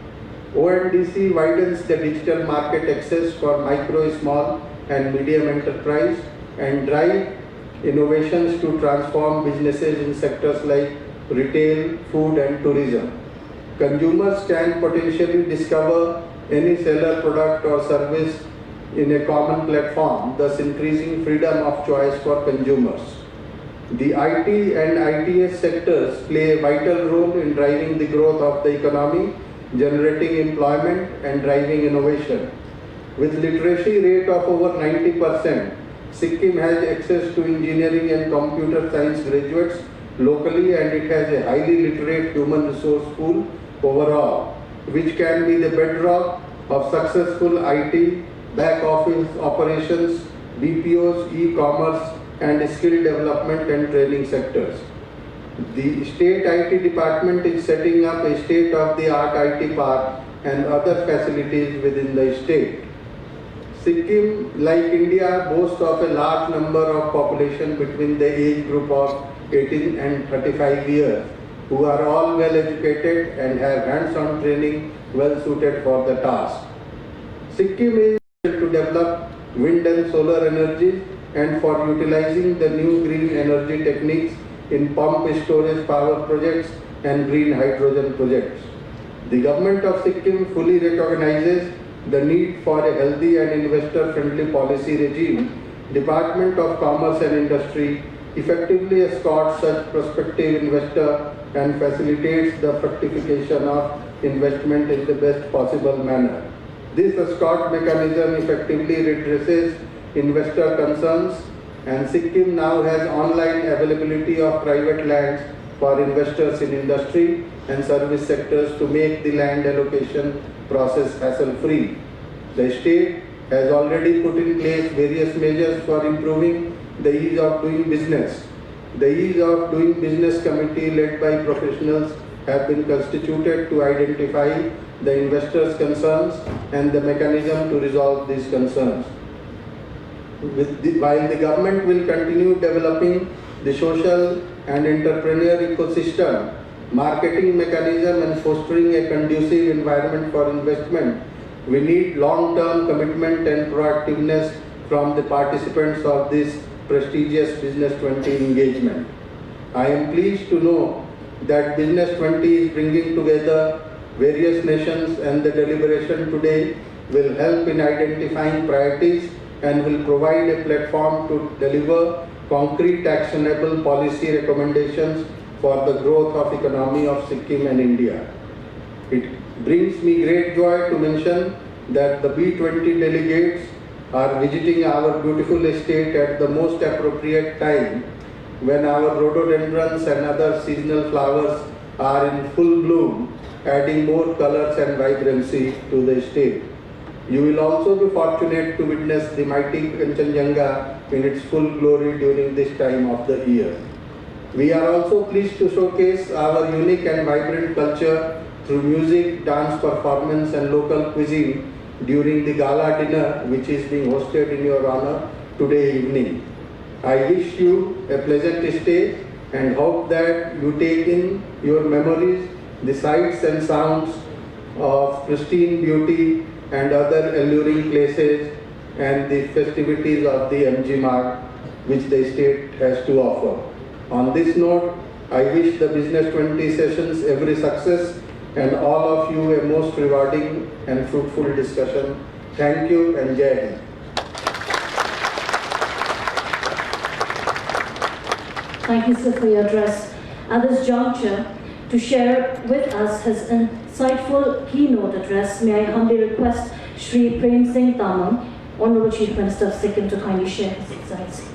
ONDC widens the digital market access for micro, small and medium enterprise and drive innovations to transform businesses in sectors like retail, food and tourism. Consumers can potentially discover any seller, product or service in a common platform, thus increasing freedom of choice for consumers. The IT and ITS sectors play a vital role in driving the growth of the economy, generating employment and driving innovation. With literacy rate of over 90%, Sikkim has access to engineering and computer science graduates locally, and it has a highly literate human resource pool overall, which can be the bedrock of successful IT, back office operations, BPOs, e-commerce and skill development and training sectors. The state IT department is setting up a state-of-the-art IT park and other facilities within the state. Sikkim, like India, boasts of a large number of population between the age group of 18 and 35 years, who are all well educated and have hands-on training well suited for the task. Sikkim is to develop wind and solar energy and for utilizing the new green energy techniques in pump storage power projects and green hydrogen projects. The government of Sikkim fully recognizes the need for a healthy and investor-friendly policy regime. Department of Commerce and Industry effectively escorts such prospective investor and facilitates the fructification of investment in the best possible manner. This escort mechanism effectively redresses investor concerns, and Sikkim now has online availability of private lands for investors in industry and service sectors to make the land allocation process hassle-free. The state has already put in place various measures for improving the ease of doing business. The Ease of Doing Business Committee led by professionals have been constituted to identify the investors' concerns and the mechanism to resolve these concerns. While the government will continue developing the social and entrepreneur ecosystem, marketing mechanism and fostering a conducive environment for investment, we need long-term commitment and proactiveness from the participants of this prestigious Business 20 engagement. I am pleased to know that Business 20 is bringing together various nations, and the deliberation today will help in identifying priorities and will provide a platform to deliver concrete actionable policy recommendations for the growth of economy of Sikkim and India. It brings me great joy to mention that the B20 delegates are visiting our beautiful estate at the most appropriate time when our rhododendrons and other seasonal flowers are in full bloom, adding more colors and vibrancy to the estate. You will also be fortunate to witness the mighty Kanchenjunga in its full glory during this time of the year. We are also pleased to showcase our unique and vibrant culture through music, dance performance and local cuisine during the gala dinner which is being hosted in your honor today evening. I wish you a pleasant stay and hope that you take in your memories the sights and sounds of pristine beauty and other alluring places and the festivities of the MG Mart which the state has to offer. On this note, I wish the Business 20 sessions every success and all of you a most rewarding and fruitful discussion. Thank you and Jai Hind. Thank you, sir, for your address. At this juncture, to share with us his insightful keynote address, may I humbly request Shri Prem Singh Tamang, Honorable Chief Minister of Sikkim, to kindly share his insights.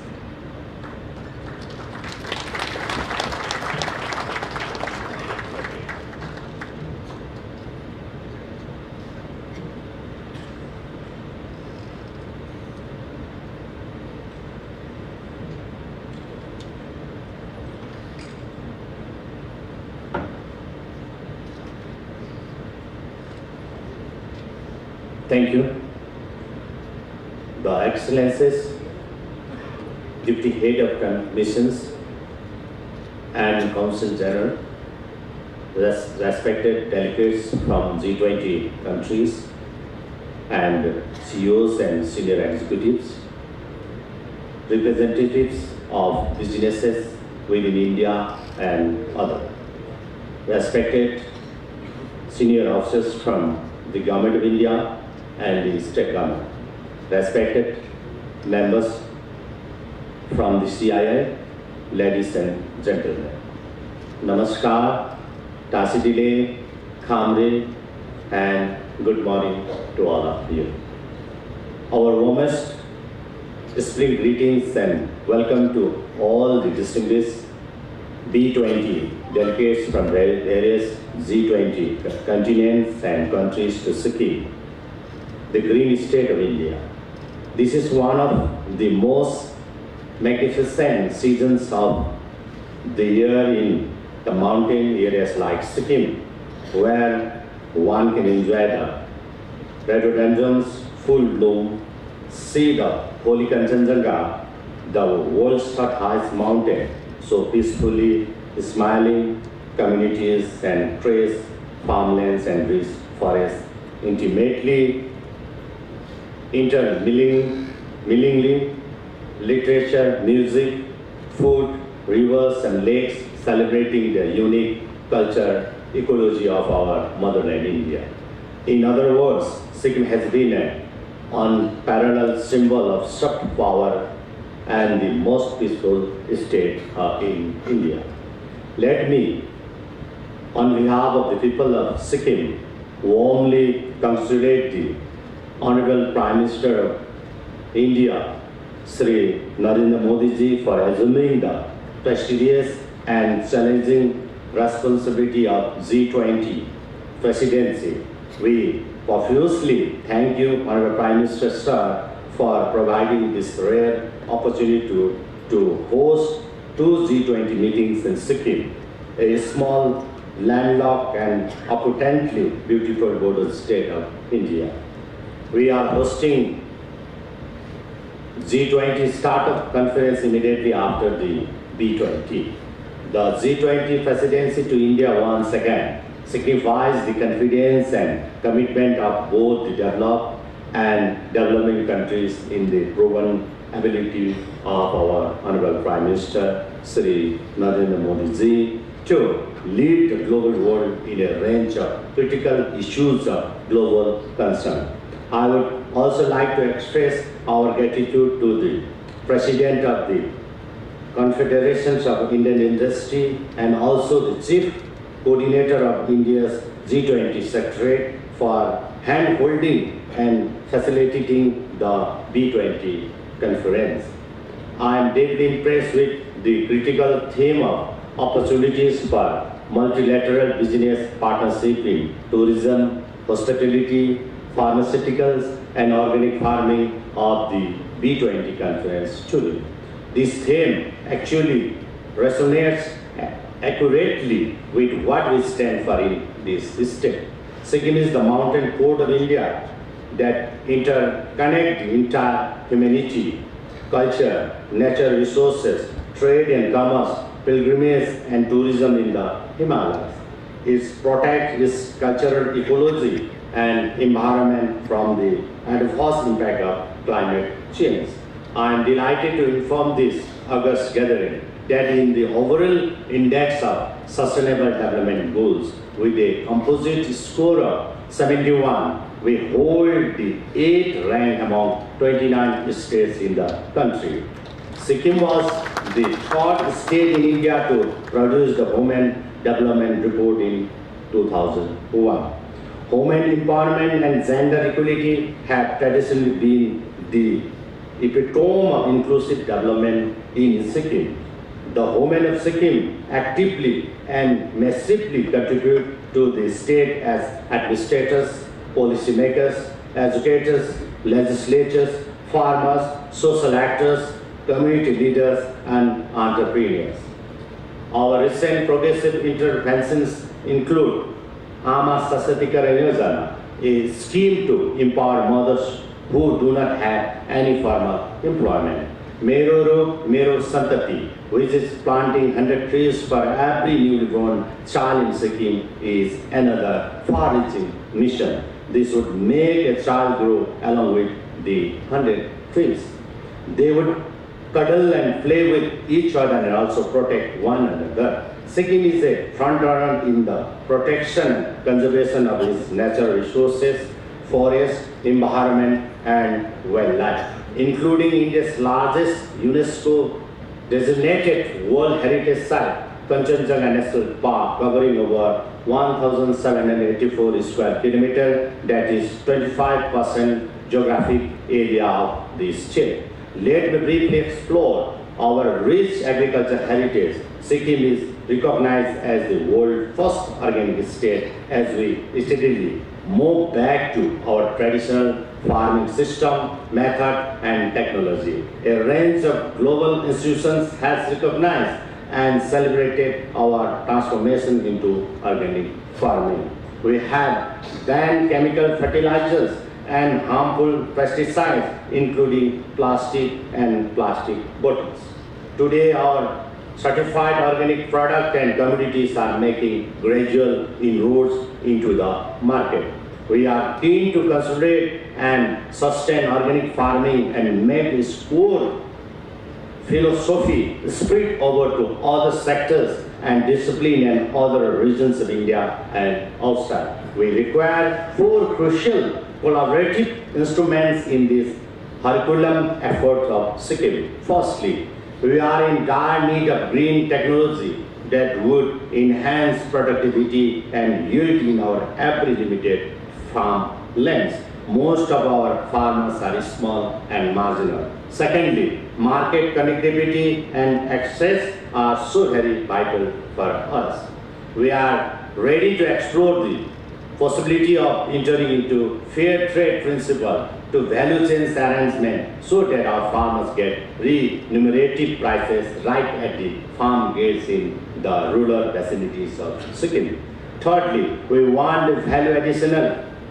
Thank you. The Excellencies, Deputy Head of Commissions and Council General, respected delegates from G20 countries and CEOs and senior executives, representatives of businesses within India and other, respected senior officers from the Government of India and the state government, respected members from the CIA, ladies and gentlemen. Namaskar, Tasidile, Khamre, and good morning to all of you. Our warmest spring greetings and welcome to all the distinguished B20 delegates from various G20 continents and countries to Sikkim, the green state of India. This is one of the most magnificent seasons of the year in the mountain areas like Sikkim, where one can enjoy the rhododendrons full bloom, see the holy Kanchenjunga, the world's third highest mountain, so peacefully smiling communities and trees, farmlands and rich forests intimately intermingling, literature, music, food, rivers and lakes, celebrating the unique culture, ecology of our motherland India. In other words, Sikkim has been an unparalleled symbol of soft power and the most peaceful state in India. Let me, on behalf of the people of Sikkim, warmly congratulate the Honorable Prime Minister of India, Sri Narendra Modi ji, for assuming the prestigious and challenging responsibility of G20 presidency. We profusely thank you, Honorable Prime Minister Sir, for providing this rare opportunity to host two G20 meetings in Sikkim, a small, landlocked and opulently beautiful border state of India. We are hosting G20 Startup Conference immediately after the B20. The G20 presidency to India once again signifies the confidence and commitment of both the developed and developing countries in the proven ability of our Honorable Prime Minister, Sri Narendra Modi ji, to lead the global world in a range of critical issues of global concern. I would also like to express our gratitude to the President of the Confederations of Indian Industry and also the Chief Coordinator of India's G20 Secretariat for hand-holding and facilitating the B20 conference. I am deeply impressed with the critical theme of opportunities for multilateral business partnership in tourism, hospitality, pharmaceuticals, and organic farming of the B20 conference today. This theme actually resonates accurately with what we stand for in this state. Sikkim is the mountain coat of India that interconnect the entire humanity, culture, natural resources, trade and commerce, pilgrimage and tourism in the Himalayas. It protects its cultural ecology and environment from the adverse impact of climate change. I am delighted to inform this August gathering that in the overall index of Sustainable Development Goals, with a composite score of 71, we hold the 8th rank among 29 states in the country. Sikkim was the 3rd state in India to produce the Women Development Report in 2001. Women empowerment and gender equality have traditionally been the epitome of inclusive development in Sikkim. The women of Sikkim actively and massively contribute to the state as administrators, policymakers, educators, legislators, farmers, social actors, community leaders, and entrepreneurs. Our recent progressive interventions include Ama Sasaktikara Yojana, a scheme to empower mothers who do not have any formal employment. Mero Roop, Mero Santati, which is planting 100 trees for every newly born child in Sikkim, is another far-reaching mission. This would make a child grow along with the 100 trees. They would cuddle and play with each other and also protect one another. Sikkim is a front-runner in the protection and conservation of its natural resources, forest, environment, and wildlife, including India's largest UNESCO designated World Heritage Site, Kanchenjunga National Park, covering over 1,784 square kilometers, that is 25% geographic area of the state. Let me briefly explore our rich agricultural heritage. Sikkim is recognized as the world's first organic state as we steadily move back to our traditional farming system, method, and technology. A range of global institutions has recognized and celebrated our transformation into organic farming. We have banned chemical fertilizers and harmful pesticides, including plastic and plastic bottles. Today, our certified organic product and commodities are making gradual inroads into the market. We are keen to consolidate and sustain organic farming and make its core philosophy spread over to other sectors and discipline and other regions of India and outside. We require 4 crucial collaborative instruments in this curriculum effort of Sikkim. Firstly, we are in dire need of green technology that would enhance productivity and yield in our every limited farm lands. Most of our farmers are small and marginal. Secondly, market connectivity and access are so very vital for us. We are ready to explore the possibility of entering into fair trade principle to value chain arrangement so that our farmers get remunerative prices right at the farm gates in the rural vicinities of Sikkim. Thirdly, we want value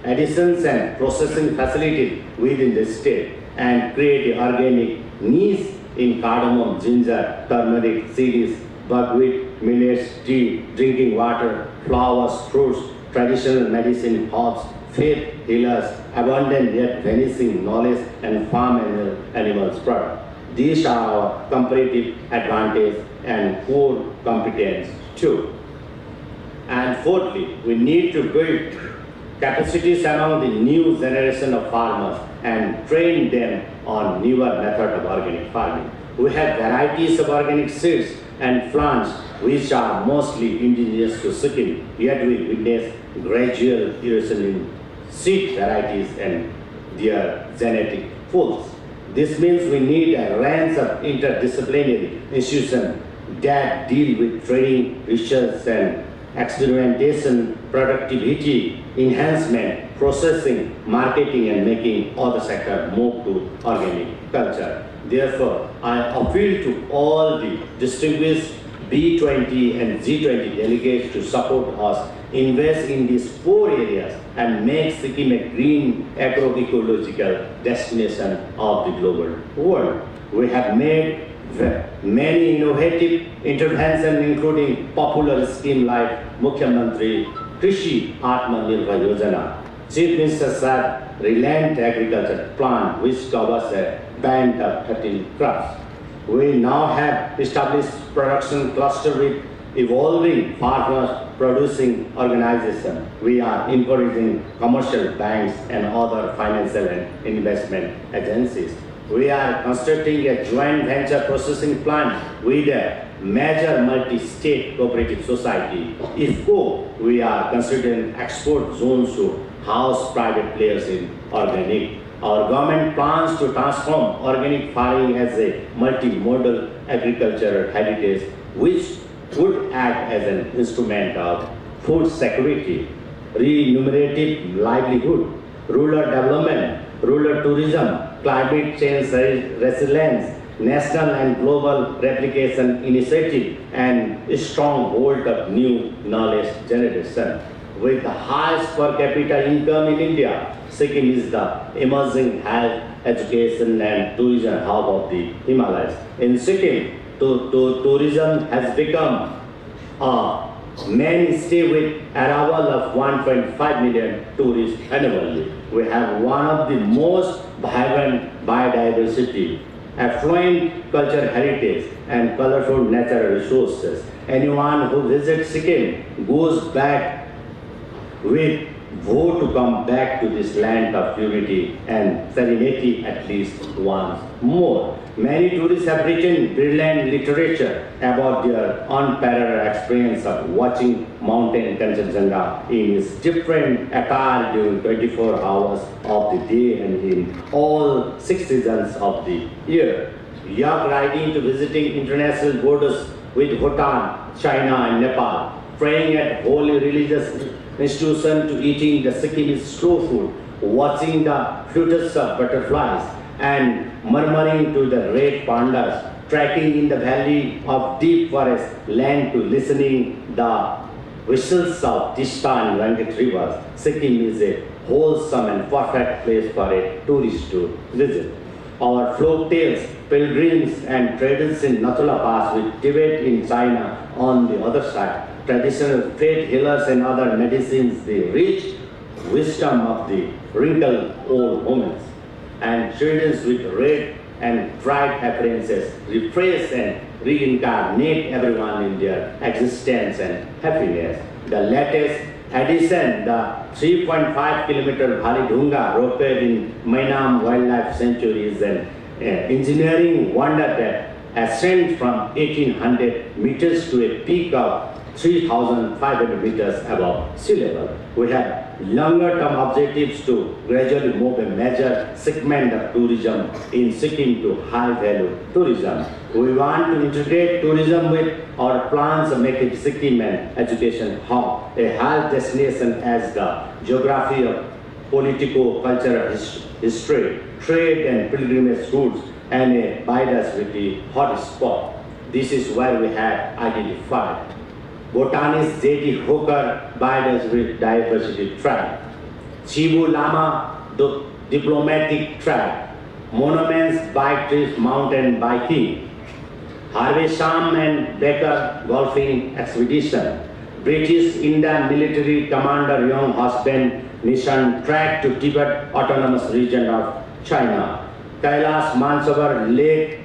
additions and processing facilities within the state and create organic niche in cardamom, ginger, turmeric, chilies, buckwheat, millets, tea, drinking water, flowers, fruits, traditional medicine, herbs, faith healers, abundant yet vanishing knowledge, and farm animals product. These are our comparative advantage and core competence too. And fourthly, we need to build capacities among the new generation of farmers and train them on newer method of organic farming. We have varieties of organic seeds and plants which are mostly indigenous to Sikkim, yet we witness gradual erosion in seed varieties and their genetic pools. This means we need a range of interdisciplinary institutions that deal with training, research and experimentation, productivity, enhancement, processing, marketing and making other sectors move to organic culture. Therefore, I appeal to all the distinguished B20 and G20 delegates to support us, invest in these 4 areas and make Sikkim a green agroecological destination of the global world. We have made many innovative interventions including popular schemes like Mukhyamantri Krishi Atmanirbhar Yojana. Chief Minister said Reliant Agriculture Plan which covers a band of 13 crops. We now have established production cluster with evolving farmers producing organization. We are encouraging commercial banks and other financial and investment agencies. We are constructing a joint venture processing plant with a major multi-state cooperative society. If we are considering export zones to house private players in organic. Our government plans to transform organic farming as a multimodal agricultural heritage, which would act as an instrument of food security, remunerative livelihood, rural development, rural tourism, climate change resilience, national and global replication initiative, and a strong hold of new knowledge generation. With the highest per capita income in India, Sikkim is the emerging health, education and tourism hub of the Himalayas. In Sikkim, tourism has become a mainstay with arrival of 1.5 million tourists annually. We have one of the most vibrant biodiversity, affluent cultural heritage and colorful natural resources. Anyone who visits Sikkim goes back with vow to come back to this land of purity and serenity at least once more. Many tourists have written brilliant literature about their unparalleled experience of watching Mountain Kanchenjunga in its different attire during 24 hours of the day and in all 6 seasons of the year. Yak riding to visiting international borders with Bhutan, China and Nepal, praying at holy religious institution to eating the Sikkimese slow food, watching the flutters of butterflies, and murmuring to the red pandas, trekking in the valley of deep forest land to listening the whistles of Tista and Rangat rivers. Sikkim is a wholesome and perfect place for a tourist to visit. Our folk tales, pilgrims and traders in Nathula Pass with Tibet in China on the other side, traditional faith healers and other medicines, the rich wisdom of the wrinkled old women, and children with red and bright appearances refresh and reincarnate everyone in their existence and happiness. The latest addition, the 3.5 kilometer Bhalidhunga roadway in Mainam Wildlife Sanctuary is an engineering wonder that ascends from 1800 meters to a peak of 3,500 meters above sea level. We have longer-term objectives to gradually move a major segment of tourism in Sikkim to high-value tourism. We want to integrate tourism with our plans of making Sikkim an education hub, a health destination as the geography of politico-cultural history, trade and pilgrimage routes, and a biodiversity hotspot. This is where we have identified botanist J.D. Hooker Biodiversity Tract, Chibu Lama Diplomatic Tract, monuments, bike trips, mountain biking, Harvey Sham and Baker golfing expedition, British Indian military commander Young husband mission trek to Tibet Autonomous Region of China, Kailash Mansarovar Lake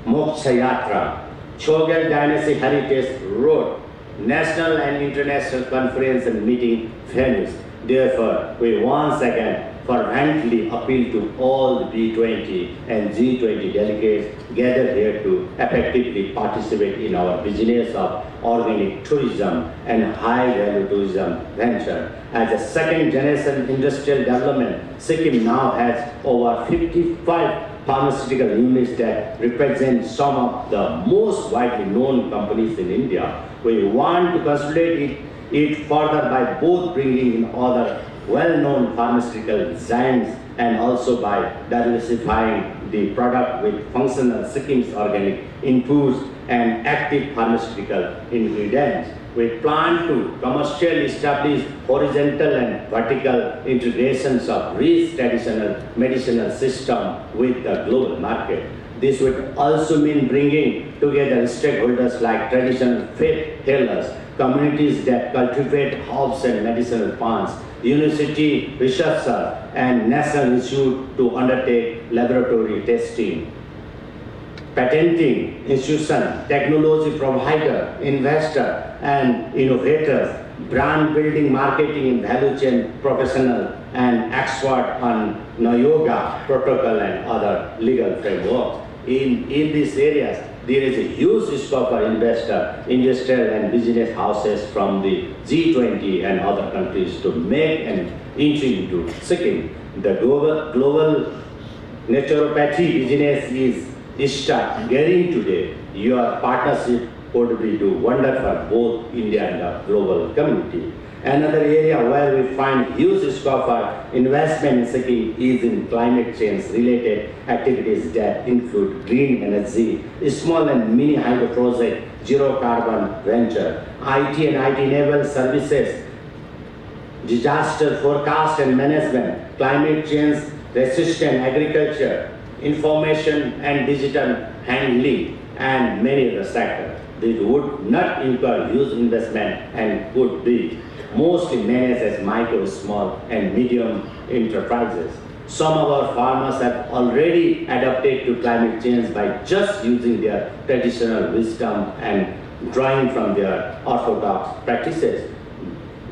Moksha Yatra, Chogyal Dynasty Heritage Road, national and international conference and meeting venues. Therefore, we once again fervently appeal to all the B20 and G20 delegates gathered here to effectively participate in our business of organic tourism and high-value tourism venture. As a second-generation industrial development, Sikkim now has over 55 pharmaceutical units that represent some of the most widely known companies in India. We want to consolidate it further by both bringing in other well-known pharmaceutical giants and also by diversifying the product with functional Sikkim's organic inputs and active pharmaceutical ingredients. We plan to commercially establish horizontal and vertical integrations of rich traditional medicinal system with the global market. This would also mean bringing together stakeholders like traditional faith healers, communities that cultivate herbs and medicinal plants, university researchers, and national institute to undertake laboratory testing, patenting institution, technology provider, investor, and innovators, brand building, marketing, and value chain professional and expert on yoga protocol and other legal frameworks. In these areas, there is a huge scope for industrial and business houses from the G20 and other countries to make an entry into Sikkim. The global naturopathy business is start getting today. Your partnership would be do wonder for both India and the global community. Another area where we find huge scope for investment in Sikkim is in climate change related activities that include green energy, small and mini hydro project, zero carbon venture, IT and IT-enabled services, disaster forecast and management, climate change resistant agriculture, information and digital handling, and many other sectors. They would not incur huge investment and would be mostly managed as micro, small, and medium enterprises. Some of our farmers have already adapted to climate change by just using their traditional wisdom and drawing from their orthodox practices.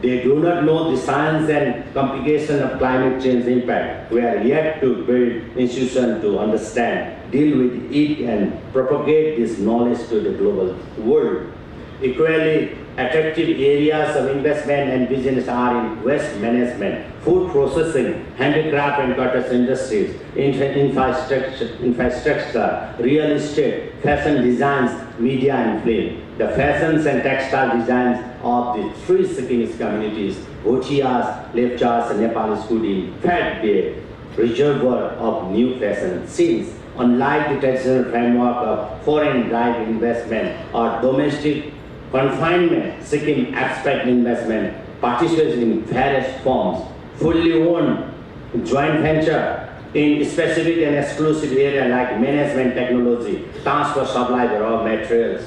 They do not know the science and complication of climate change impact. We are yet to build institutions to understand, deal with it, and propagate this knowledge to the global world. Equally attractive areas of investment and business are in waste management, food processing, handicraft and cottage industries, infrastructure, real estate, fashion designs, media and film. The fashions and textile designs of the three Sikkimese communities, Bhotias, Lepchas, and Nepalis could in fact be a reservoir of new fashion scenes. Unlike the traditional framework of foreign direct investment or domestic confinement, Sikkim expect investment participates in various forms, fully owned joint venture in specific and exclusive area like management technology, transport supply of raw materials,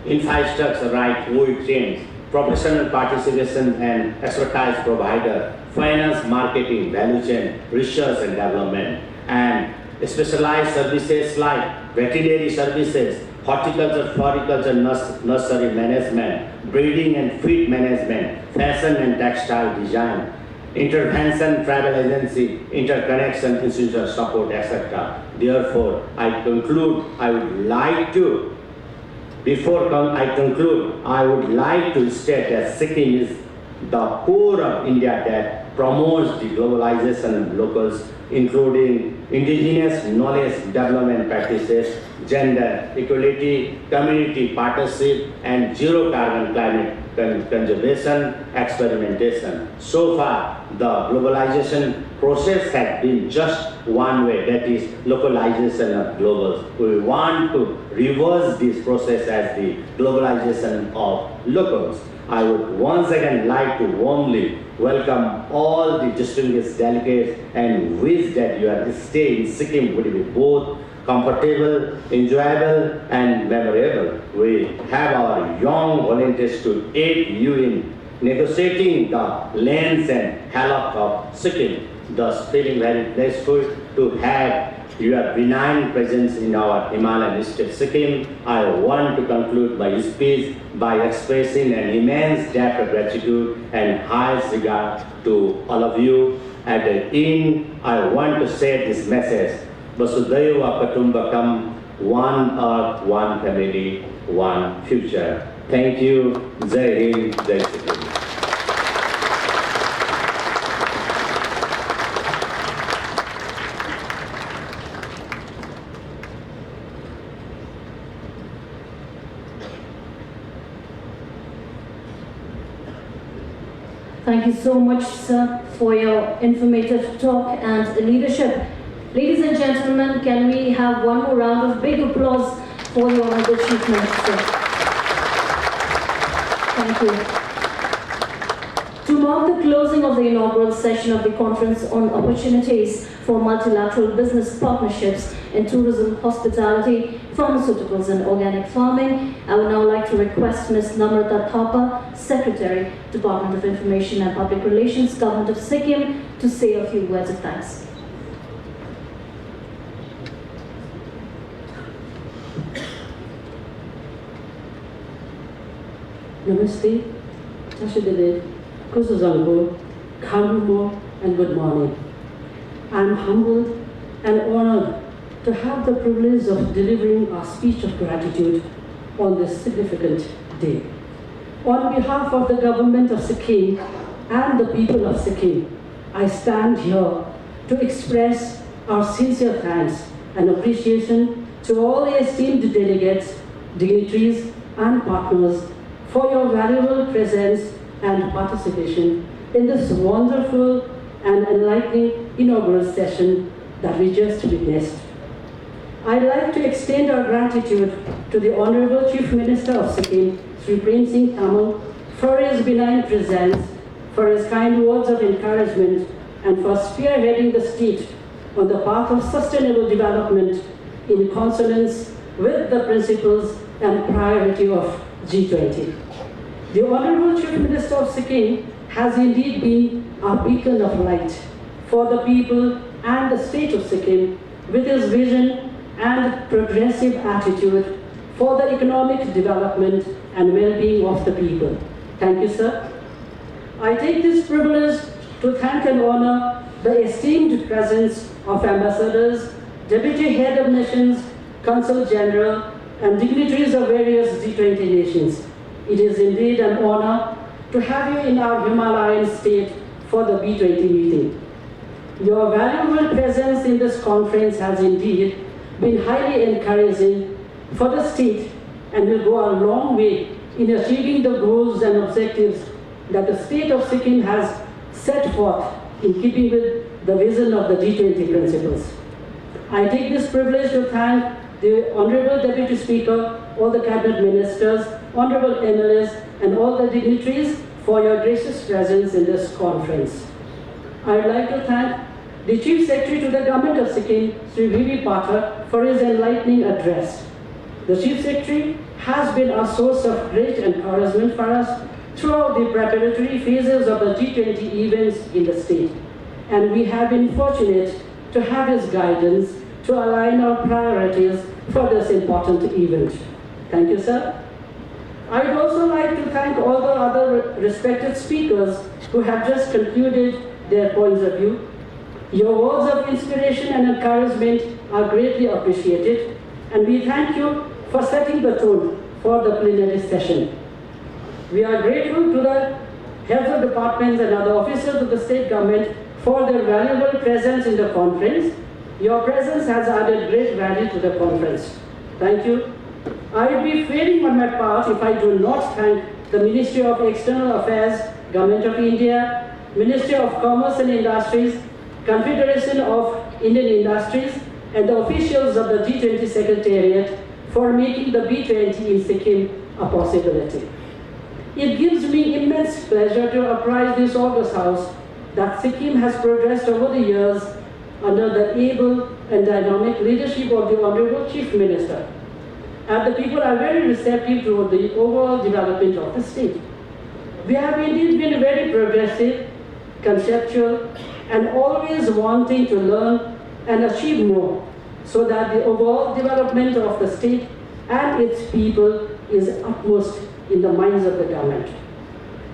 infrastructure like cold chains, professional participation and expertise provider, finance, marketing, value chain, research and development, and specialized services like veterinary services, horticulture, floriculture, nursery management, breeding and feed management, fashion and textile design, intervention, travel agency, interconnection, institutional support, etc. Therefore, before I conclude, I would like to state that Sikkim is the core of India that promotes the globalization of locals, including indigenous knowledge development practices, gender equality, community partnership, and zero carbon climate conservation experimentation. So far, the globalization process has been just one way, that is localization of globals. We want to reverse this process as the globalization of locals. I would once again like to warmly welcome all the distinguished delegates and wish that your stay in Sikkim would be both comfortable, enjoyable, and memorable. We have our young volunteers to aid you in negotiating the lands and hillock of Sikkim, thus feeling very blissful to have your benign presence in our Himalayan state Sikkim. I want to conclude my speech by expressing an immense debt of gratitude and highest regard to all of you. At the end, I want to say this message: Vasudhaiva Kutumbakam, one earth, one family, one future. Thank you. Jai Hind, Jai Sikkim. Thank you so much, sir, for your informative talk and leadership. Ladies and gentlemen, can we have one more round of big applause for the Honorable Chief Minister? Thank you. To mark the closing of the inaugural session of the Conference on Opportunities for Multilateral Business Partnerships in Tourism, Hospitality, Pharmaceuticals and Organic Farming, I would now like to request Ms. Namrata Thapa, Secretary, Department of Information and Public Relations, Government of Sikkim, to say a few words of thanks. Namaste, Tashidede, Kusuzalgo, Kalumo, and good morning. I am humbled and honored to have the privilege of delivering our speech of gratitude on this significant day. On behalf of the government of Sikkim and the people of Sikkim, I stand here to express our sincere thanks and appreciation to all the esteemed delegates, dignitaries, and partners for your valuable presence and participation in this wonderful and enlightening inaugural session that we just witnessed. I'd like to extend our gratitude to the Honorable Chief Minister of Sikkim, Sri Prem Singh Thamal, for his benign presence, for his kind words of encouragement, and for spearheading the state on the path of sustainable development in consonance with the principles and priority of G20. The Honorable Chief Minister of Sikkim has indeed been a beacon of light for the people and the state of Sikkim with his vision and progressive attitude for the economic development and well-being of the people. Thank you, sir. I take this privilege to thank and honor the esteemed presence of ambassadors, deputy head of missions, consul general, and dignitaries of various G20 nations. It is indeed an honor to have you in our Himalayan state for the B20 meeting. Your valuable presence in this conference has indeed been highly encouraging for the state and will go a long way in achieving the goals and objectives that the state of Sikkim has set forth in keeping with the vision of the G20 principles. I take this privilege to thank the Honorable Deputy Speaker, all the Cabinet Ministers, Honorable MLAs, and all the dignitaries for your gracious presence in this conference. I would like to thank the Chief Secretary to the Government of Sikkim, Sri V.V. Pathak, for his enlightening address. The Chief Secretary has been a source of great encouragement for us throughout the preparatory phases of the G20 events in the state, and we have been fortunate to have his guidance to align our priorities for this important event. Thank you, sir. I would also like to thank all the other respected speakers who have just concluded their points of view. Your words of inspiration and encouragement are greatly appreciated, and we thank you for setting the tone for the plenary session. We are grateful to the heads of departments and other officers of the state government for their valuable presence in the conference. Your presence has added great value to the conference. Thank you. I would be failing on my part if I do not thank the Ministry of External Affairs, Government of India, Ministry of Commerce and Industries, Confederation of Indian Industries, and the officials of the G20 Secretariat for making the B20 in Sikkim a possibility. it gives me immense pleasure to apprise this August House that Sikkim has progressed over the years under the able and dynamic leadership of the Honorable Chief Minister. And the people are very receptive to the overall development of the state. We have indeed been very progressive, conceptual, and always wanting to learn and achieve more, so that the overall development of the state and its people is utmost in the minds of the government.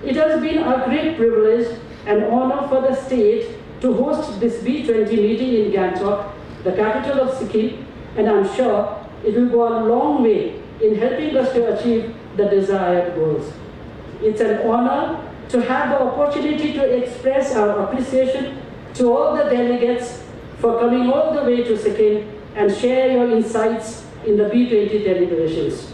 It has been a great privilege and honor for the state to host this B20 meeting in Gangtok, the capital of Sikkim, and I'm sure it will go a long way in helping us to achieve the desired goals. It's an honor to have the opportunity to express our appreciation to all the delegates for coming all the way to Sikkim and share your insights in the B20 deliberations.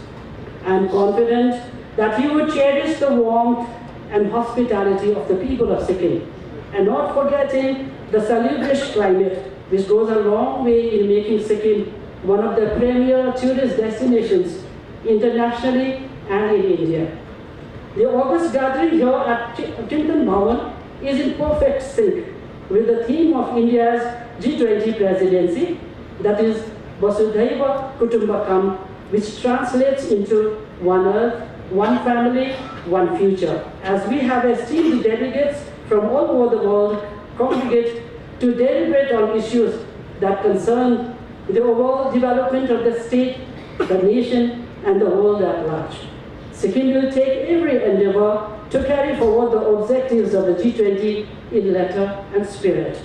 I'm confident that you would cherish the warmth and hospitality of the people of Sikkim, and not forgetting the salubrious climate, which goes a long way in making Sikkim one of the premier tourist destinations internationally and in India. The August gathering here at Chintan Bhavan is in perfect sync with the theme of India's G20 presidency, that is Vasudhaiva Kutumbakam, which translates into one earth, one family, one future, as we have esteemed delegates from all over the world congregate to deliberate on issues that concern the overall development of the state, the nation, and the world at large. Sikkim will take every endeavor to carry forward the objectives of the G20 in letter and spirit.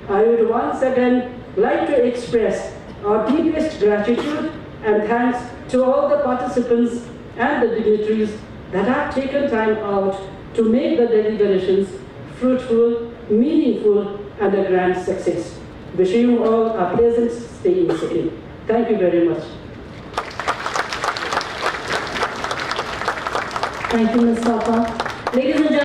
I would once again like to express our deepest gratitude and thanks to all the participants and the dignitaries that have taken time out to make the deliberations fruitful, meaningful, and a grand success. Wishing you all a pleasant stay in Sikkim. Thank you very much. Thank you, Ms. Papa. Ladies and gentlemen,